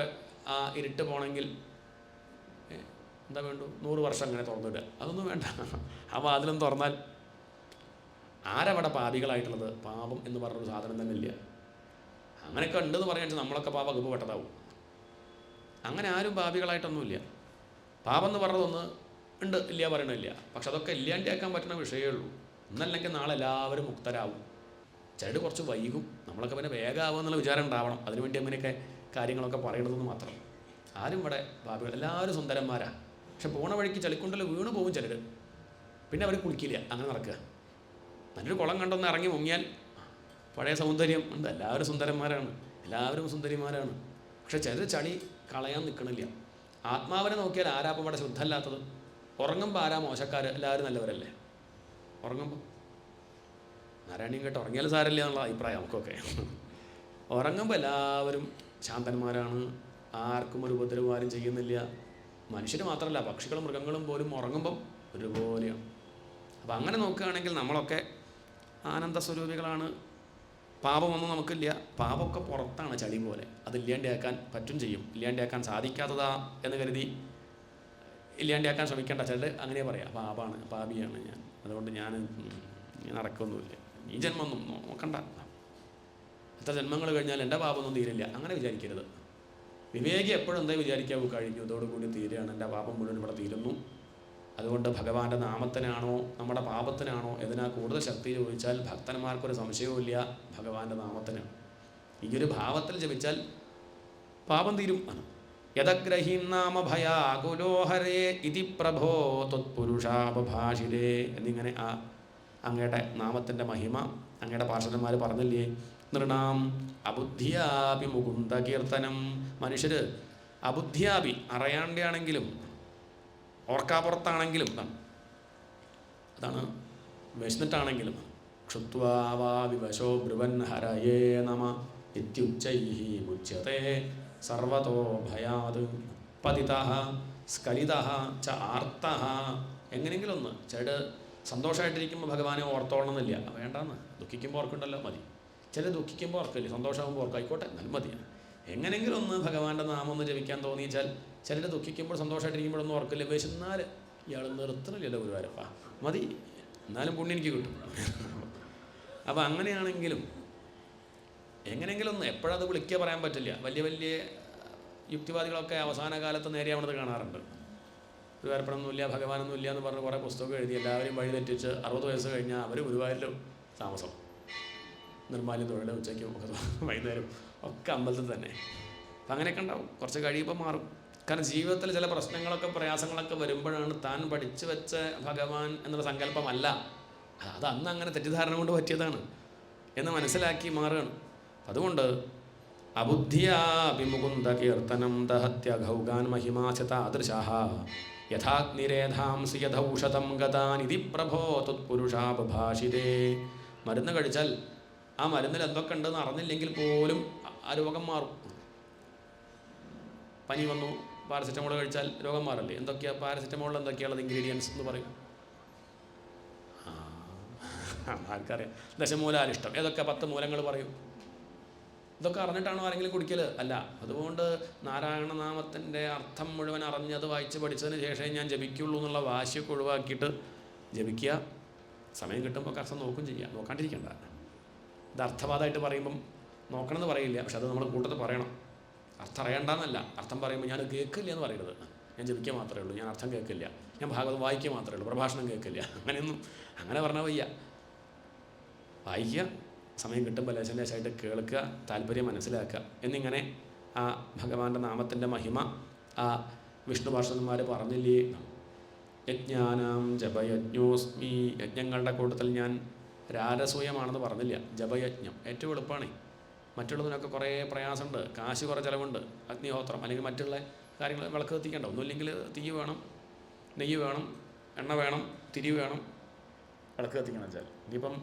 ആ ഇരുട്ട് പോകണമെങ്കിൽ എന്താ വേണ്ടു? 100 വർഷം അങ്ങനെ തുറന്നിടുക. അതൊന്നും വേണ്ട. ആ വാതിലും തുറന്നാൽ ആരവിടെ പാപികളായിട്ടുള്ളത്? പാപം എന്ന് പറഞ്ഞൊരു സാധനം തന്നെ ഇല്ല. അങ്ങനെയൊക്കെ ഉണ്ടെന്ന് പറയാൻ വെച്ചാൽ നമ്മളൊക്കെ വകുപ്പ് പെട്ടതാവും. അങ്ങനെ ആരും പാപികളായിട്ടൊന്നുമില്ല. പാപം എന്ന് പറഞ്ഞതൊന്ന് ഉണ്ട്, ഇല്ല പറയണില്ല. പക്ഷെ അതൊക്കെ ഇല്ലാണ്ടാക്കാൻ പറ്റുന്ന വിഷയമേ ഉള്ളൂ. ഇന്നല്ലെങ്കിൽ നാളെ എല്ലാവരും മുക്തരാവും. ചിലർ കുറച്ച് വൈകും, നമ്മളൊക്കെ പിന്നെ വേഗമാവും എന്നുള്ള വിചാരം ഉണ്ടാവണം. അതിനുവേണ്ടി അങ്ങനെയൊക്കെ കാര്യങ്ങളൊക്കെ പറയണതെന്ന് മാത്രം. ആരും ഇവിടെ പാപികൾ, എല്ലാവരും സുന്ദരന്മാരാണ്. പക്ഷെ പോണ വഴിക്ക് ചളിക്കുണ്ടൽ വീണ് പോകും ചിലർ. പിന്നെ അവർ കുളിക്കില്ല, അങ്ങനെ നടക്കുക. നല്ലൊരു കുളം കണ്ടൊന്ന് ഇറങ്ങി മുങ്ങിയാൽ പഴയ സൗന്ദര്യം ഉണ്ട്. എല്ലാവരും സുന്ദരന്മാരാണ്, എല്ലാവരും സുന്ദരിമാരാണ്. പക്ഷെ ചിലർ ചളി കളയാൻ നിൽക്കണില്ല. ആത്മാവിനെ നോക്കിയാൽ ആരാപ്പം ഇവിടെ ശുദ്ധമല്ലാത്തത്? ഉറങ്ങുമ്പോൾ ആരാ മോശക്കാർ? എല്ലാവരും നല്ലവരല്ലേ ഉറങ്ങുമ്പോൾ? നാരായണീയം കേട്ട് ഉറങ്ങിയാൽ സാരമില്ല എന്നുള്ള അഭിപ്രായം നമുക്കൊക്കെ. ഉറങ്ങുമ്പോൾ എല്ലാവരും ശാന്തന്മാരാണ്, ആർക്കും ഒരു ഉപദ്രവം ചെയ്യുന്നില്ല. മനുഷ്യർ മാത്രമല്ല, പക്ഷികളും മൃഗങ്ങളും പോലും ഉറങ്ങുമ്പം ഒരുപോലെയാണ്. അപ്പം അങ്ങനെ നോക്കുകയാണെങ്കിൽ നമ്മളൊക്കെ ആനന്ദസ്വരൂപികളാണ്. പാപമൊന്നും നമുക്കില്ല. പാപമൊക്കെ പുറത്താണ്, ചളി പോലെ. അതില്ലാണ്ടാക്കാൻ പറ്റും ചെയ്യും. ഇല്ലാണ്ടാക്കാൻ സാധിക്കാത്തതാ എന്ന് കരുതി ഇല്ലാണ്ടാക്കാൻ ശ്രമിക്കേണ്ട. ചിലർ അങ്ങനെ പറയാം, പാപമാണ്, പാപിയാണ് ഞാൻ, അതുകൊണ്ട് ഞാൻ നടക്കൊന്നുമില്ല, ഈ ജന്മമൊന്നും നോക്കണ്ട, എത്ര ജന്മങ്ങൾ കഴിഞ്ഞാൽ എൻ്റെ പാപമൊന്നും തീരില്ല, അങ്ങനെ വിചാരിക്കരുത്. വിവേകി എപ്പോഴും എന്താ വിചാരിക്കാവൂ, കഴിഞ്ഞു, ഇതോടുകൂടി തീരുകയാണ്, എൻ്റെ പാപം മുഴുവൻ ഇവിടെ തീരുന്നു. അതുകൊണ്ട് ഭഗവാന്റെ നാമത്തിനാണോ നമ്മുടെ പാപത്തിനാണോ ഇതിനാ കൂടുതൽ ശക്തി ചോദിച്ചാൽ ഭക്തന്മാർക്കൊരു സംശയവുമില്ല, ഭഗവാന്റെ നാമത്തിനാണ്. ഈയൊരു ഭാവത്തിൽ ജപിച്ചാൽ പാപം തീരും. യദഗ്രഹീം നാമ ഭയാകുലോഹരേ ഇതി പ്രഭോ ത്വത്പുരുഷാപഭാഷിരേ എന്നിങ്ങനെ ആ അങ്ങയുടെ നാമത്തിൻ്റെ മഹിമ അങ്ങയുടെ പാർഷദന്മാർ പറഞ്ഞില്ലേ. നൃണാം അബുദ്ധിയാപി മുകുന്ദ കീർത്തനം. മനുഷ്യർ അബുദ്ധിയാപി അറിയാണ്ടാണെങ്കിലും ഓർക്കാപ്പുറത്താണെങ്കിലും അതാണ് വിശന്നിട്ടാണെങ്കിലും ക്ഷുത്വാവാ വിവശോ ബ്രുവൻ ഹരയേ നമ ഇത്യുച്ചൈഃ മുച്യതേ സർവതോ ഭയാത് പതിതഃ സ്ഖലിതഃ ച ആർത്തഃ. എങ്ങനെയെങ്കിലും ഒന്ന് ചില സന്തോഷമായിട്ടിരിക്കുമ്പോൾ ഭഗവാനെ ഓർത്തോളണമെന്നില്ല, വേണ്ടാന്ന്. ദുഃഖിക്കുമ്പോൾ ഓർക്കുണ്ടല്ലോ മതി. ചില ദുഃഖിക്കുമ്പോൾ ഓർക്കില്ല, സന്തോഷമാകുമ്പോൾ ഓർക്കായിക്കോട്ടെ, നല്ല മതിയാണ്. എങ്ങനെയെങ്കിലും ഒന്ന് ഭഗവാന്റെ നാമം ഒന്ന് ജപിക്കാൻ തോന്നിച്ചാൽ, ചിലർ ദുഃഖിക്കുമ്പോൾ സന്തോഷമായിട്ടിരിക്കുമ്പോഴൊന്നും ഓർക്കില്ല. വിശന്നാൽ ഇയാൾ നിർത്തണില്ലല്ലോ ഗുരുവായൂരപ്പ, മതി, എന്നാലും പുണ്യം എനിക്ക് കിട്ടും. അപ്പം അങ്ങനെയാണെങ്കിലും എങ്ങനെയെങ്കിലും ഒന്ന്, എപ്പോഴത് വിളിക്കുക പറയാൻ പറ്റില്ല. വലിയ വലിയ യുക്തിവാദികളൊക്കെ അവസാന കാലത്ത് നേരെയാവണത് കാണാറുണ്ട്. ഗുരുവായൂരപ്പനൊന്നുമില്ല, ഭഗവാനൊന്നുമില്ല എന്ന് പറഞ്ഞ് കുറേ പുസ്തകം എഴുതി എല്ലാവരും വഴി തെറ്റിച്ച് 60 വയസ്സ് കഴിഞ്ഞാൽ അവർ ഗുരുവായൂരിലും താമസം, നിർമ്മാല്യം തൊഴിൽ, ഉച്ചയ്ക്കും വൈകുന്നേരം ഒക്കെ അമ്പലത്തിൽ തന്നെ. അപ്പം അങ്ങനെയൊക്കെ ഉണ്ടാവും. കുറച്ച് കഴിയുമ്പോൾ മാറും. കാരണം ജീവിതത്തിൽ ചില പ്രശ്നങ്ങളൊക്കെ പ്രയാസങ്ങളൊക്കെ വരുമ്പോഴാണ് താൻ പഠിച്ചു വെച്ച ഭഗവാൻ എന്നുള്ള സങ്കല്പമല്ല, അത് അന്ന് അങ്ങനെ തെറ്റിദ്ധാരണ കൊണ്ട് പറ്റിയതാണ് എന്ന് മനസ്സിലാക്കി മാറുകയാണ്. അതുകൊണ്ട് അബുദ്ധിയാഭിമുകുന്ദ കീർത്തനം ദഹത്യഘൗഗാൻ മഹിമാച താദൃശഃ യഥാഗ്നിരേധാംസി യഥൗഷധം ഗതാനിധി പ്രഭോ ത്വത്പുരുഷാപഭാഷിതേ. മരുന്ന് കഴിച്ചാൽ ആ മരുന്നിൽ എന്തൊക്കെ ഉണ്ടെന്ന് അറിഞ്ഞില്ലെങ്കിൽ പോലും ആ രോഗം മാറും. പനി വന്നു, പാരസെറ്റമോൾ കഴിച്ചാൽ രോഗം മാറല്ലേ? എന്തൊക്കെയാണ് പാരസെറ്റമോളിൽ എന്തൊക്കെയാണുള്ളത് ഇൻഗ്രീഡിയൻസ് എന്ന് പറയും? ആർക്കറിയാം? ദശമൂലാരിഷ്ടം, ഏതൊക്കെ 10 മൂലങ്ങൾ പറയും. ഇതൊക്കെ അറിഞ്ഞിട്ടാണോ ആരെങ്കിലും കുടിക്കൽ? അല്ല. അതുകൊണ്ട് നാരായണനാമത്തിൻ്റെ അർത്ഥം മുഴുവൻ അറിഞ്ഞത് വായിച്ച് പഠിച്ചതിന് ശേഷം ഞാൻ ജപിക്കുള്ളൂ എന്നുള്ള വാശിയൊക്കെ ഒഴിവാക്കിയിട്ട് ജപിക്കുക. സമയം കിട്ടുമ്പോൾ അർത്ഥം നോക്കും ചെയ്യുക, നോക്കാണ്ടിരിക്കണ്ട. ഇത് അർത്ഥവാദമായിട്ട് പറയുമ്പം നോക്കണമെന്ന് പറയില്ല, പക്ഷെ അത് നമ്മൾ കൂട്ടത്തിൽ പറയണം. അർത്ഥം അറിയണ്ടെന്നല്ല, അർത്ഥം പറയുമ്പോൾ ഞാൻ കേൾക്കില്ല എന്ന് പറയരുത്. ഞാൻ ജപിക്കുക മാത്രമേ ഉള്ളൂ, ഞാൻ അർത്ഥം കേൾക്കില്ല, ഞാൻ ഭാഗവതം വായിക്കുക മാത്രമേ ഉള്ളൂ, പ്രഭാഷണം കേൾക്കില്ല, അങ്ങനെയൊന്നും അങ്ങനെ പറഞ്ഞാൽ വയ്യ. വായിക്കുക, സമയം കിട്ടുമ്പോൾ ലേശായിട്ട് കേൾക്കുക, താല്പര്യം മനസ്സിലാക്കുക എന്നിങ്ങനെ ആ ഭഗവാന്റെ നാമത്തിൻ്റെ മഹിമ ആ വിഷ്ണു പാർഷദന്മാർ പറഞ്ഞില്ലേ. യജ്ഞാനാം ജപയജ്ഞോസ്മി. യജ്ഞങ്ങളുടെ കൂട്ടത്തിൽ ഞാൻ രാജസൂയമാണെന്ന് പറഞ്ഞില്ല. ജപയജ്ഞം ഏറ്റവും എളുപ്പമാണ്. മറ്റുള്ളതിനൊക്കെ കുറേ പ്രയാസമുണ്ട്, കാശ് കുറേ ചിലവുണ്ട്. അഗ്നിഹോത്രം അല്ലെങ്കിൽ മറ്റുള്ള കാര്യങ്ങൾ വിളക്ക് കത്തിക്കേണ്ട, ഒന്നുമില്ലെങ്കിൽ തീ വേണം, നെയ്യ് വേണം, എണ്ണ വേണം, തിരി വേണം, വിളക്ക് കത്തിക്കണം വെച്ചാൽ. ഇനിയിപ്പം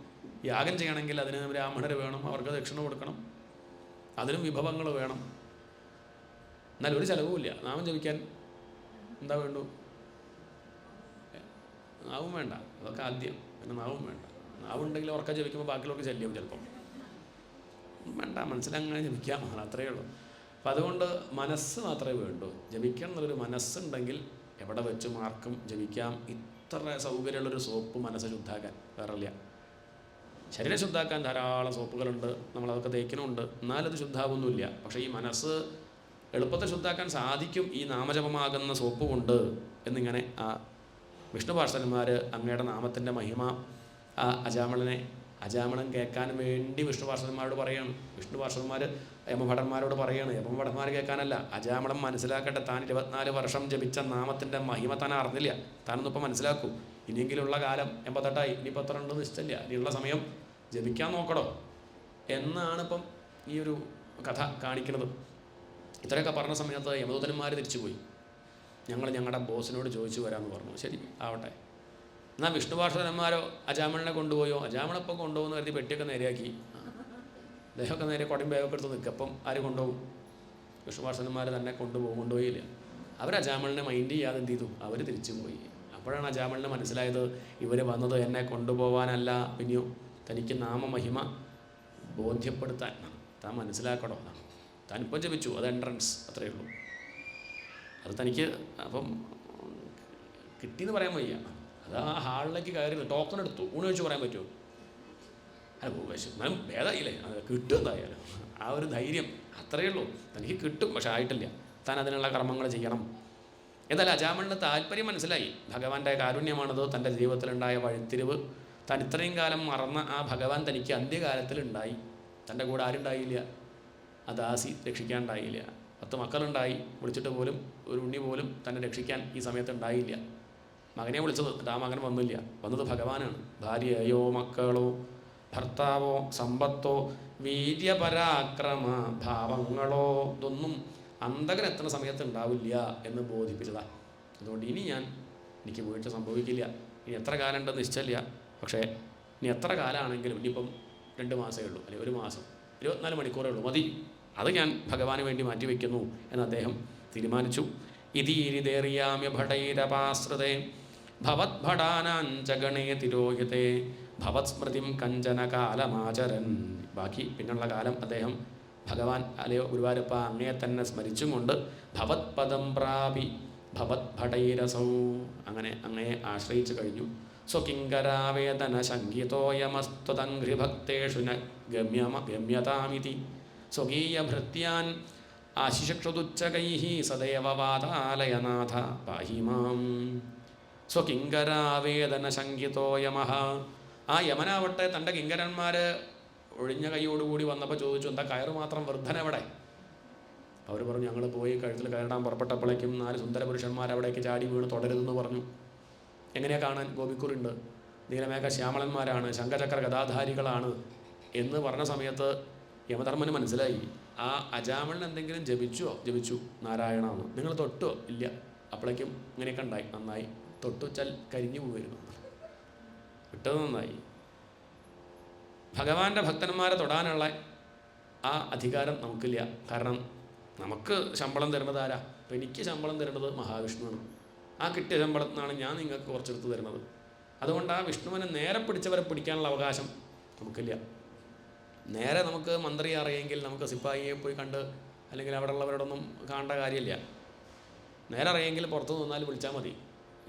യാഗം ചെയ്യണമെങ്കിൽ അതിന് ബ്രാഹ്മണർ വേണം, അവർക്ക് ദക്ഷിണ കൊടുക്കണം, അതിനും വിഭവങ്ങൾ വേണം. എന്നാൽ ഒരു ചിലവുമില്ല. നാമം ജപിക്കാൻ എന്താ വേണ്ടു? നാവും വേണ്ട, അതൊക്കെ ആദ്യം. പിന്നെ നാവും വേണ്ട. നാവുണ്ടെങ്കിൽ ഉറക്കം ജപിക്കുമ്പോൾ ബാക്കിയുള്ളവർക്ക് ശല്യം ചിലപ്പം വേണ്ട, മനസ്സിലങ്ങനെ ജപിക്കാം, അത്രയേ ഉള്ളൂ. അപ്പം അതുകൊണ്ട് മനസ്സ് മാത്രമേ വേണ്ടൂ. ജപിക്കണം എന്നുള്ളൊരു മനസ്സുണ്ടെങ്കിൽ എവിടെ വെച്ചും ആർക്കും ജപിക്കാം. ഇത്ര സൗകര്യമുള്ളൊരു സോപ്പ് മനസ്സ് ശുദ്ധാക്കാൻ വേറെ ഇല്ല. ശരീരം ശുദ്ധാക്കാൻ ധാരാളം സോപ്പുകളുണ്ട്, നമ്മളതൊക്കെ തേക്കണമുണ്ട്, എന്നാലത് ശുദ്ധാവുന്നില്ല. പക്ഷേ ഈ മനസ്സ് എളുപ്പത്തിൽ ശുദ്ധാക്കാൻ സാധിക്കും ഈ നാമജപമാകുന്ന സോപ്പ് കൊണ്ട് എന്നിങ്ങനെ ആ വിഷ്ണു പാർഷദന്മാർ അങ്ങയുടെ നാമത്തിൻ്റെ മഹിമ ആ അജാമളൻ കേൾക്കാൻ വേണ്ടി വിഷ്ണു പാർഷദന്മാരോട് പറയുകയാണ്. വിഷ്ണു പാർഷദന്മാർ യമഭടന്മാരോട് പറയുകയാണ്. യമഭടന്മാർ കേൾക്കാനല്ല, അജാമളം മനസ്സിലാക്കട്ടെ. താൻ 24 വർഷം ജപിച്ച നാമത്തിൻ്റെ മഹിമ താൻ അറിഞ്ഞില്ല, താനൊന്നും ഇപ്പം മനസ്സിലാക്കൂ. ഇനിയെങ്കിലുള്ള കാലം 88 ഇനിയിപ്പോൾ എത്ര ഉണ്ടെന്ന് നിശ്ചയില്ല, ഇനിയുള്ള സമയം ജപിക്കാൻ നോക്കടോ എന്നാണിപ്പം ഈ ഒരു കഥ കാണിക്കുന്നത്. ഇത്രയൊക്കെ പറഞ്ഞ സമയത്ത് യമദൂതന്മാർ തിരിച്ചുപോയി. ഞങ്ങളുടെ ബോസിനോട് ചോദിച്ചു വരാമെന്ന് പറഞ്ഞു. ശരി ആവട്ടെ. എന്നാൽ വിഷ്ണു പാർഷദന്മാരോ അജാമളിനെ കൊണ്ടുപോയോ? അജാമളിപ്പം കൊണ്ടുപോകുന്ന കരുതി പെട്ടിയൊക്കെ നേരെയാക്കി, അദ്ദേഹമൊക്കെ നേരെ കൊടയും ബാഗൊക്കെ എടുത്ത് നിൽക്കുക. അപ്പം ആര് കൊണ്ടുപോകും? വിഷ്ണു പാർഷദന്മാർ തന്നെ കൊണ്ടുപോയില്ല. അവർ അജാമളിനെ മൈൻഡ് ചെയ്യാതെ എന്ത് ചെയ്തു? അവർ തിരിച്ചു പോയി. അപ്പോഴാണ് അജാമളിന് മനസ്സിലായത് ഇവർ വന്നത് എന്നെ കൊണ്ടുപോകാനല്ല, പിന്നെയോ തനിക്ക് നാമമഹിമ ബോധ്യപ്പെടുത്താൻ. താൻ മനസ്സിലാക്കണോ, താൻ ഇപ്പം ജപിച്ചു, അത് എൻട്രൻസ്, അത്രയേ ഉള്ളൂ. അത് തനിക്ക് അപ്പം കിട്ടിയെന്ന് പറയാൻ വയ്യ. അത് ആ ഹാളിലേക്ക് കയറി ടോക്കൺ എടുത്തു, ഊണ് വെച്ച് പറയാൻ പറ്റുമോ? എന്നാലും ഭേദമായില്ലേ, അത് കിട്ടും എന്തായാലും. ആ ഒരു ധൈര്യം അത്രയേ ഉള്ളൂ. തനിക്ക് കിട്ടും, പക്ഷെ ആയിട്ടില്ല. താൻ അതിനുള്ള കർമ്മങ്ങൾ ചെയ്യണം. എന്തായാലും അജാമളിന് താല്പര്യം മനസ്സിലായി. ഭഗവാന്റെ കാരുണ്യമാണത്, തൻ്റെ ജീവിതത്തിലുണ്ടായ വഴിത്തിരിവ്. താൻ ഇത്രയും കാലം മറന്ന ആ ഭഗവാൻ തനിക്ക് അന്ത്യകാലത്തിലുണ്ടായി. തൻ്റെ കൂടെ ആരുണ്ടായില്ല, ആ ദാസി രക്ഷിക്കാനുണ്ടായില്ല. 10 മക്കളുണ്ടായി, വിളിച്ചിട്ട് പോലും ഒരു ഉണ്ണി പോലും തന്നെ രക്ഷിക്കാൻ ഈ സമയത്ത് ഉണ്ടായില്ല. മകനെ വിളിച്ചത്, ആ മകൻ വന്നില്ല. വന്നത് ഭഗവാനാണ്. ഭാര്യയോ മക്കളോ ഭർത്താവോ സമ്പത്തോ വീര്യപരാക്രമ ഭാവങ്ങളോ ഇതൊന്നും അന്തകനെത്തുന്ന സമയത്ത് ഉണ്ടാവില്ല എന്ന് ബോധിപ്പിച്ചതാണ്. അതുകൊണ്ട് എനിക്ക് വീഴ്ച സംഭവിക്കില്ല. ഇനി എത്ര കാലം ഉണ്ടെന്ന് നിശ്ചയില്ല. പക്ഷേ ഇനി എത്ര കാലമാണെങ്കിലും, ഇനിയിപ്പം 2 മാസമേ ഉള്ളൂ, അല്ലെങ്കിൽ 1 മാസം, 24 മണിക്കൂറേ ഉള്ളൂ, മതി. അത് ഞാൻ ഭഗവാന് വേണ്ടി മാറ്റിവെക്കുന്നു എന്ന് അദ്ദേഹം തീരുമാനിച്ചു. ഇതീരിതേറിയാമ്യ ഭടൈരപാശ്രിതേ ഭവദ്ഭടാനാഞ്ചഗണേ തിരോഹിതേ ഭവത്സ്മൃതിം കഞ്ചന കാലമാചരൻ. ബാക്കി പിന്നുള്ള കാലം അദ്ദേഹം ഭഗവാൻ അല്ലയോ ഗുരുവായൂരപ്പ അങ്ങയെ തന്നെ സ്മരിച്ചും കൊണ്ട് ഭവത്പദം പ്രാപി ഭവത്ഭടൈരസൗ അങ്ങനെ അങ്ങയെ ആശ്രയിച്ചു കഴിഞ്ഞു. സ്വകിങ്കരാവേദന ശങ്കിതോയമസ്ത്വതംഘ്രിഭക്തേഷു ന ഗമ്യതാമിതി സ്വകീയഭൃത്യാൻ ആശിഷക്ഷുതുച്ചകൈഃ സദൈവ വാതാലയനാഥ പാഹി മാം. സ്വകിങ്കരാവേദന ശങ്കിതോ യമഃ. ആ യമനാവട്ടെ തൻ്റെ കിങ്കരന്മാർ ഒഴിഞ്ഞ കൈയോടുകൂടി വന്നപ്പോൾ ചോദിച്ചു, എന്താ കയറ് മാത്രം വൃദ്ധനെവിടെ? അവർ പറഞ്ഞു, ഞങ്ങൾ പോയി കഴുത്തിൽ കയറാൻ പുറപ്പെട്ടപ്പോഴേക്കും 4 സുന്ദര പുരുഷന്മാർ അവിടേക്ക് ചാടി വീണ് തുടരുതെന്ന് പറഞ്ഞു. എങ്ങനെയാ കാണാൻ? ഗോപിക്കുറുണ്ട്, നീലമേഘ ശ്യാമളന്മാരാണ്, ശംഖചക്ര ഗദാധാരികളാണ് എന്ന് പറഞ്ഞ സമയത്ത് യമധർമ്മന് മനസ്സിലായി ആ അജാമളിന് എന്തെങ്കിലും ജപിച്ചു നാരായണാന്ന്. നിങ്ങൾ തൊട്ടോ? ഇല്ല. അപ്പോഴേക്കും ഇങ്ങനെയൊക്കെ ഉണ്ടായി. നന്നായി. തൊട്ടുവച്ചാൽ കരിഞ്ഞു പോയിരുന്നു. വിട്ടത് നന്നായി. ഭഗവാന്റെ ഭക്തന്മാരെ തൊടാനുള്ള ആ അധികാരം നമുക്കില്ല. കാരണം നമുക്ക് ശമ്പളം തരുന്നത് ആരാ? അപ്പം എനിക്ക് ശമ്പളം തരുന്നത് മഹാവിഷ്ണുവാണ്. ആ കിട്ടിയ ശമ്പളത്തിനാണ് ഞാൻ നിങ്ങൾക്ക് കുറച്ചെടുത്ത് തരുന്നത്. അതുകൊണ്ട് ആ വിഷ്ണുവിനെ നേരെ പിടിച്ചവരെ പിടിക്കാനുള്ള അവകാശം നമുക്കില്ല. നേരെ നമുക്ക് മന്ത്രിയെ അറിയെങ്കിൽ നമുക്ക് സിപ്പായിയെ പോയി കണ്ട് അല്ലെങ്കിൽ അവിടെ ഉള്ളവരോടൊന്നും കാണേണ്ട കാര്യമില്ല. നേരെ അറിയെങ്കിൽ പുറത്ത് നിന്നാൽ വിളിച്ചാൽ മതി,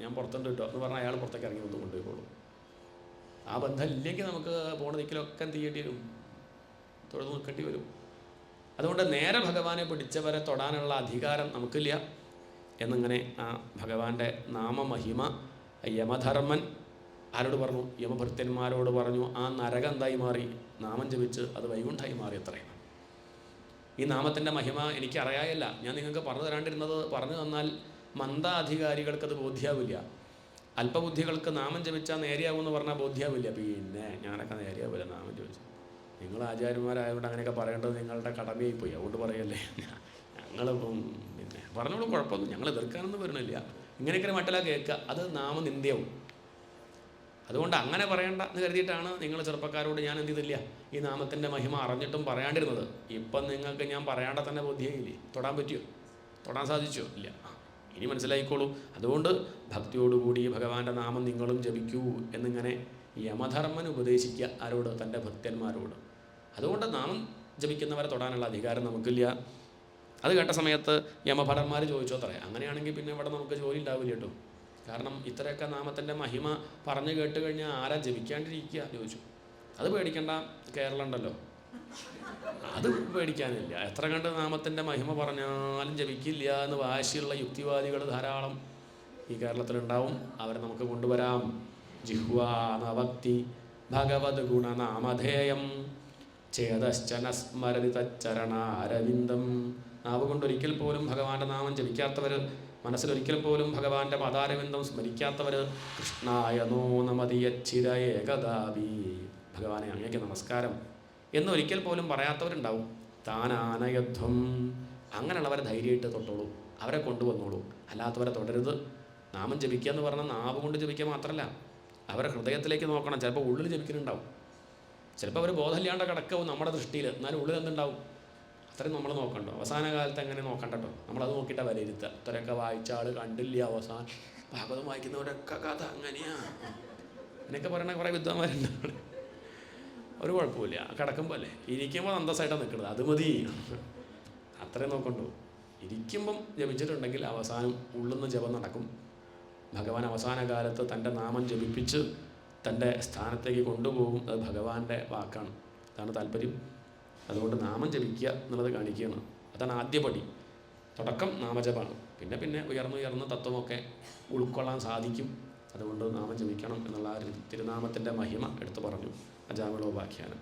ഞാൻ പുറത്തുണ്ട് കിട്ടോ എന്ന് പറഞ്ഞാൽ അയാൾ പുറത്തേക്ക് ഇറങ്ങി വന്ന് കൊണ്ടുപോയിക്കോളൂ. ആ ബന്ധം ഇല്ലെങ്കിൽ നമുക്ക് പോണ നിൽക്കലൊക്കെ തീയേണ്ടി വരും, തൊഴുതു നിൽക്കേണ്ടി വരും. അതുകൊണ്ട് നേരെ ഭഗവാനെ പിടിച്ചവരെ തൊടാനുള്ള അധികാരം നമുക്കില്ല എന്നിങ്ങനെ ആ ഭഗവാന്റെ നാമമഹിമ യമധർമ്മൻ ആരോട് പറഞ്ഞു? യമഭൃത്യന്മാരോട് പറഞ്ഞു. ആ നരകം എന്തായി മാറി? നാമം ജപിച്ച് അത് വൈകുണ്ഠമായി മാറി. അത്രയും. ഈ നാമത്തിൻ്റെ മഹിമ എനിക്കറിയായല്ല, ഞാൻ നിങ്ങൾക്ക് പറഞ്ഞു തരാണ്ടിരുന്നത്. പറഞ്ഞു തന്നാൽ മന്ദാധികാരികൾക്കത് ബോധ്യാവില്ല. അല്പബുദ്ധികൾക്ക് നാമം ജപിച്ചാൽ നേരെയാവുമെന്ന് പറഞ്ഞാൽ ബോധ്യാവില്ല. പിന്നെ ഞാനൊക്കെ നേരെയാവില്ല നാമം ജപിച്ചു. നിങ്ങൾ ആചാര്യന്മാരായതുകൊണ്ട് അങ്ങനെയൊക്കെ പറയേണ്ടത് നിങ്ങളുടെ കടമയായി പോയി, അതുകൊണ്ട് പറയല്ലേ. ഞങ്ങളിപ്പം പിന്നെ പറഞ്ഞോളും, കുഴപ്പമൊന്നും, ഞങ്ങൾ എതിർക്കാനൊന്നും വരണില്ല. ഇങ്ങനെയൊക്കെ മറ്റല്ല കേൾക്കുക, അത് നാമനിന്ദ്യവും. അതുകൊണ്ട് അങ്ങനെ പറയണ്ട എന്ന് കരുതിയിട്ടാണ് നിങ്ങൾ ചെറുപ്പക്കാരോട് ഞാൻ എന്ത് ചെയ്തില്ല, ഈ നാമത്തിൻ്റെ മഹിമ അറിഞ്ഞിട്ടും പറയാണ്ടിരുന്നത്. ഇപ്പം നിങ്ങൾക്ക് ഞാൻ പറയാണ്ട തന്നെ ബോധ്യമായില്ലേ? തൊടാൻ പറ്റിയോ? തൊടാൻ സാധിച്ചോ? ഇല്ല. ഇനി മനസ്സിലായിക്കോളൂ. അതുകൊണ്ട് ഭക്തിയോടുകൂടി ഭഗവാന്റെ നാമം നിങ്ങളും ജപിക്കൂ എന്നിങ്ങനെ യമധർമ്മൻ ഉപദേശിക്കുക. ആരോട്? തൻ്റെ ഭക്തന്മാരോട്. അതുകൊണ്ട് നാമം ജപിക്കുന്നവരെ തൊടാനുള്ള അധികാരം നമുക്കില്ല. അത് കേട്ട സമയത്ത് യമഭടന്മാർ ചോദിച്ചോത്രേ, അങ്ങനെയാണെങ്കിൽ പിന്നെ ഇവിടെ നമുക്ക് ജോലി ഉണ്ടാവില്ല കേട്ടോ. കാരണം ഇത്രയൊക്കെ നാമത്തിൻ്റെ മഹിമ പറഞ്ഞു കേട്ട് കഴിഞ്ഞാൽ ആരാ ജപിക്കാണ്ടിരിക്കുക ചോദിച്ചു. അത് പേടിക്കേണ്ട, കേരളം ഉണ്ടല്ലോ, അത് പേടിക്കാനില്ല. എത്ര കണ്ട് നാമത്തിൻ്റെ മഹിമ പറഞ്ഞാലും ജപിക്കില്ല എന്ന് വാശിയുള്ള യുക്തിവാദികൾ ധാരാളം ഈ കേരളത്തിലുണ്ടാവും. അവരെ നമുക്ക് കൊണ്ടുവരാം. ജിഹ്വാ നവക്തി ഭഗവത് ഗുണനാമധേയം ചേതശ്ചന സ്മരതി തച്ചരണാരവിന്ദം. നാവ് കൊണ്ടൊരിക്കൽ പോലും ഭഗവാന്റെ നാമം ജപിക്കാത്തവർ, മനസ്സിലൊരിക്കൽ പോലും ഭഗവാന്റെ പാദാരവിന്ദം സ്മരിക്കാത്തവർ, കൃഷ്ണായ നോ നമതിയച്ചിര ഏകദാവി, ഭഗവാനെ അങ്ങേക്ക് നമസ്കാരം എന്നൊരിക്കൽ പോലും പറയാത്തവരുണ്ടാവും. താനാനയധ്വം, അങ്ങനെയുള്ളവരെ ധൈര്യമായിട്ട് തൊട്ടോളൂ, അവരെ കൊണ്ടുവന്നോളൂ. അല്ലാത്തവരെ തുടരുത്. നാമം ജപിക്കുക എന്ന് പറഞ്ഞാൽ നാവ് കൊണ്ട് ജപിക്കുക മാത്രമല്ല, അവരെ ഹൃദയത്തിലേക്ക് നോക്കണം. ചിലപ്പോൾ ഉള്ളിൽ ജപിക്കുന്നുണ്ടാവും, ചിലപ്പോൾ അവർ ബോധമില്ലാണ്ട് കിടക്കാവും നമ്മുടെ ദൃഷ്ടിയിൽ, എന്നാലും ഉള്ളിൽ എന്തുണ്ടാവും അത്രയും നമ്മൾ നോക്കണ്ടോ. അവസാന കാലത്ത് എങ്ങനെ നോക്കണ്ടോ, നമ്മളത് നോക്കിയിട്ടാണ് വിലയിരുത്തുക. ഇത്രയൊക്കെ വായിച്ച ആൾ കണ്ടില്ല, അവസാനം ഭാഗവതം വായിക്കുന്നവരൊക്കെ കഥ അങ്ങനെയാണ് എന്നൊക്കെ പറയണ കുറേ വിദ്വാന്മാരുണ്ടാണ്. ഒരു കുഴപ്പമില്ല, കിടക്കുമ്പോൾ അല്ലേ, ഇരിക്കുമ്പോൾ അന്തസ്സായിട്ടാണ് നിൽക്കുന്നത്, അത് മതി, അത്രയും നോക്കണ്ടോ. ഇരിക്കുമ്പം ജപിച്ചിട്ടുണ്ടെങ്കിൽ അവസാനം ഉള്ളുന്ന ജപം നടക്കും. ഭഗവാൻ അവസാന കാലത്ത് തൻ്റെ നാമം ജപിപ്പിച്ച് തൻ്റെ സ്ഥാനത്തേക്ക് കൊണ്ടുപോകും. അത് ഭഗവാന്റെ വാക്കാണ്, അതാണ് താല്പര്യം. അതുകൊണ്ട് നാമം ജപിക്കുക എന്നുള്ളത് കാണിക്കുകയാണ്. അതാണ് ആദ്യപടി. തുടക്കം നാമജപമാണ്. പിന്നെ പിന്നെ ഉയർന്നുയർന്ന് തത്വമൊക്കെ ഉൾക്കൊള്ളാൻ സാധിക്കും. അതുകൊണ്ട് നാമം ജപിക്കണം എന്നുള്ള തിരുനാമത്തിൻ്റെ മഹിമ എടുത്തു പറഞ്ഞു അജാമിളോപാഖ്യാനം.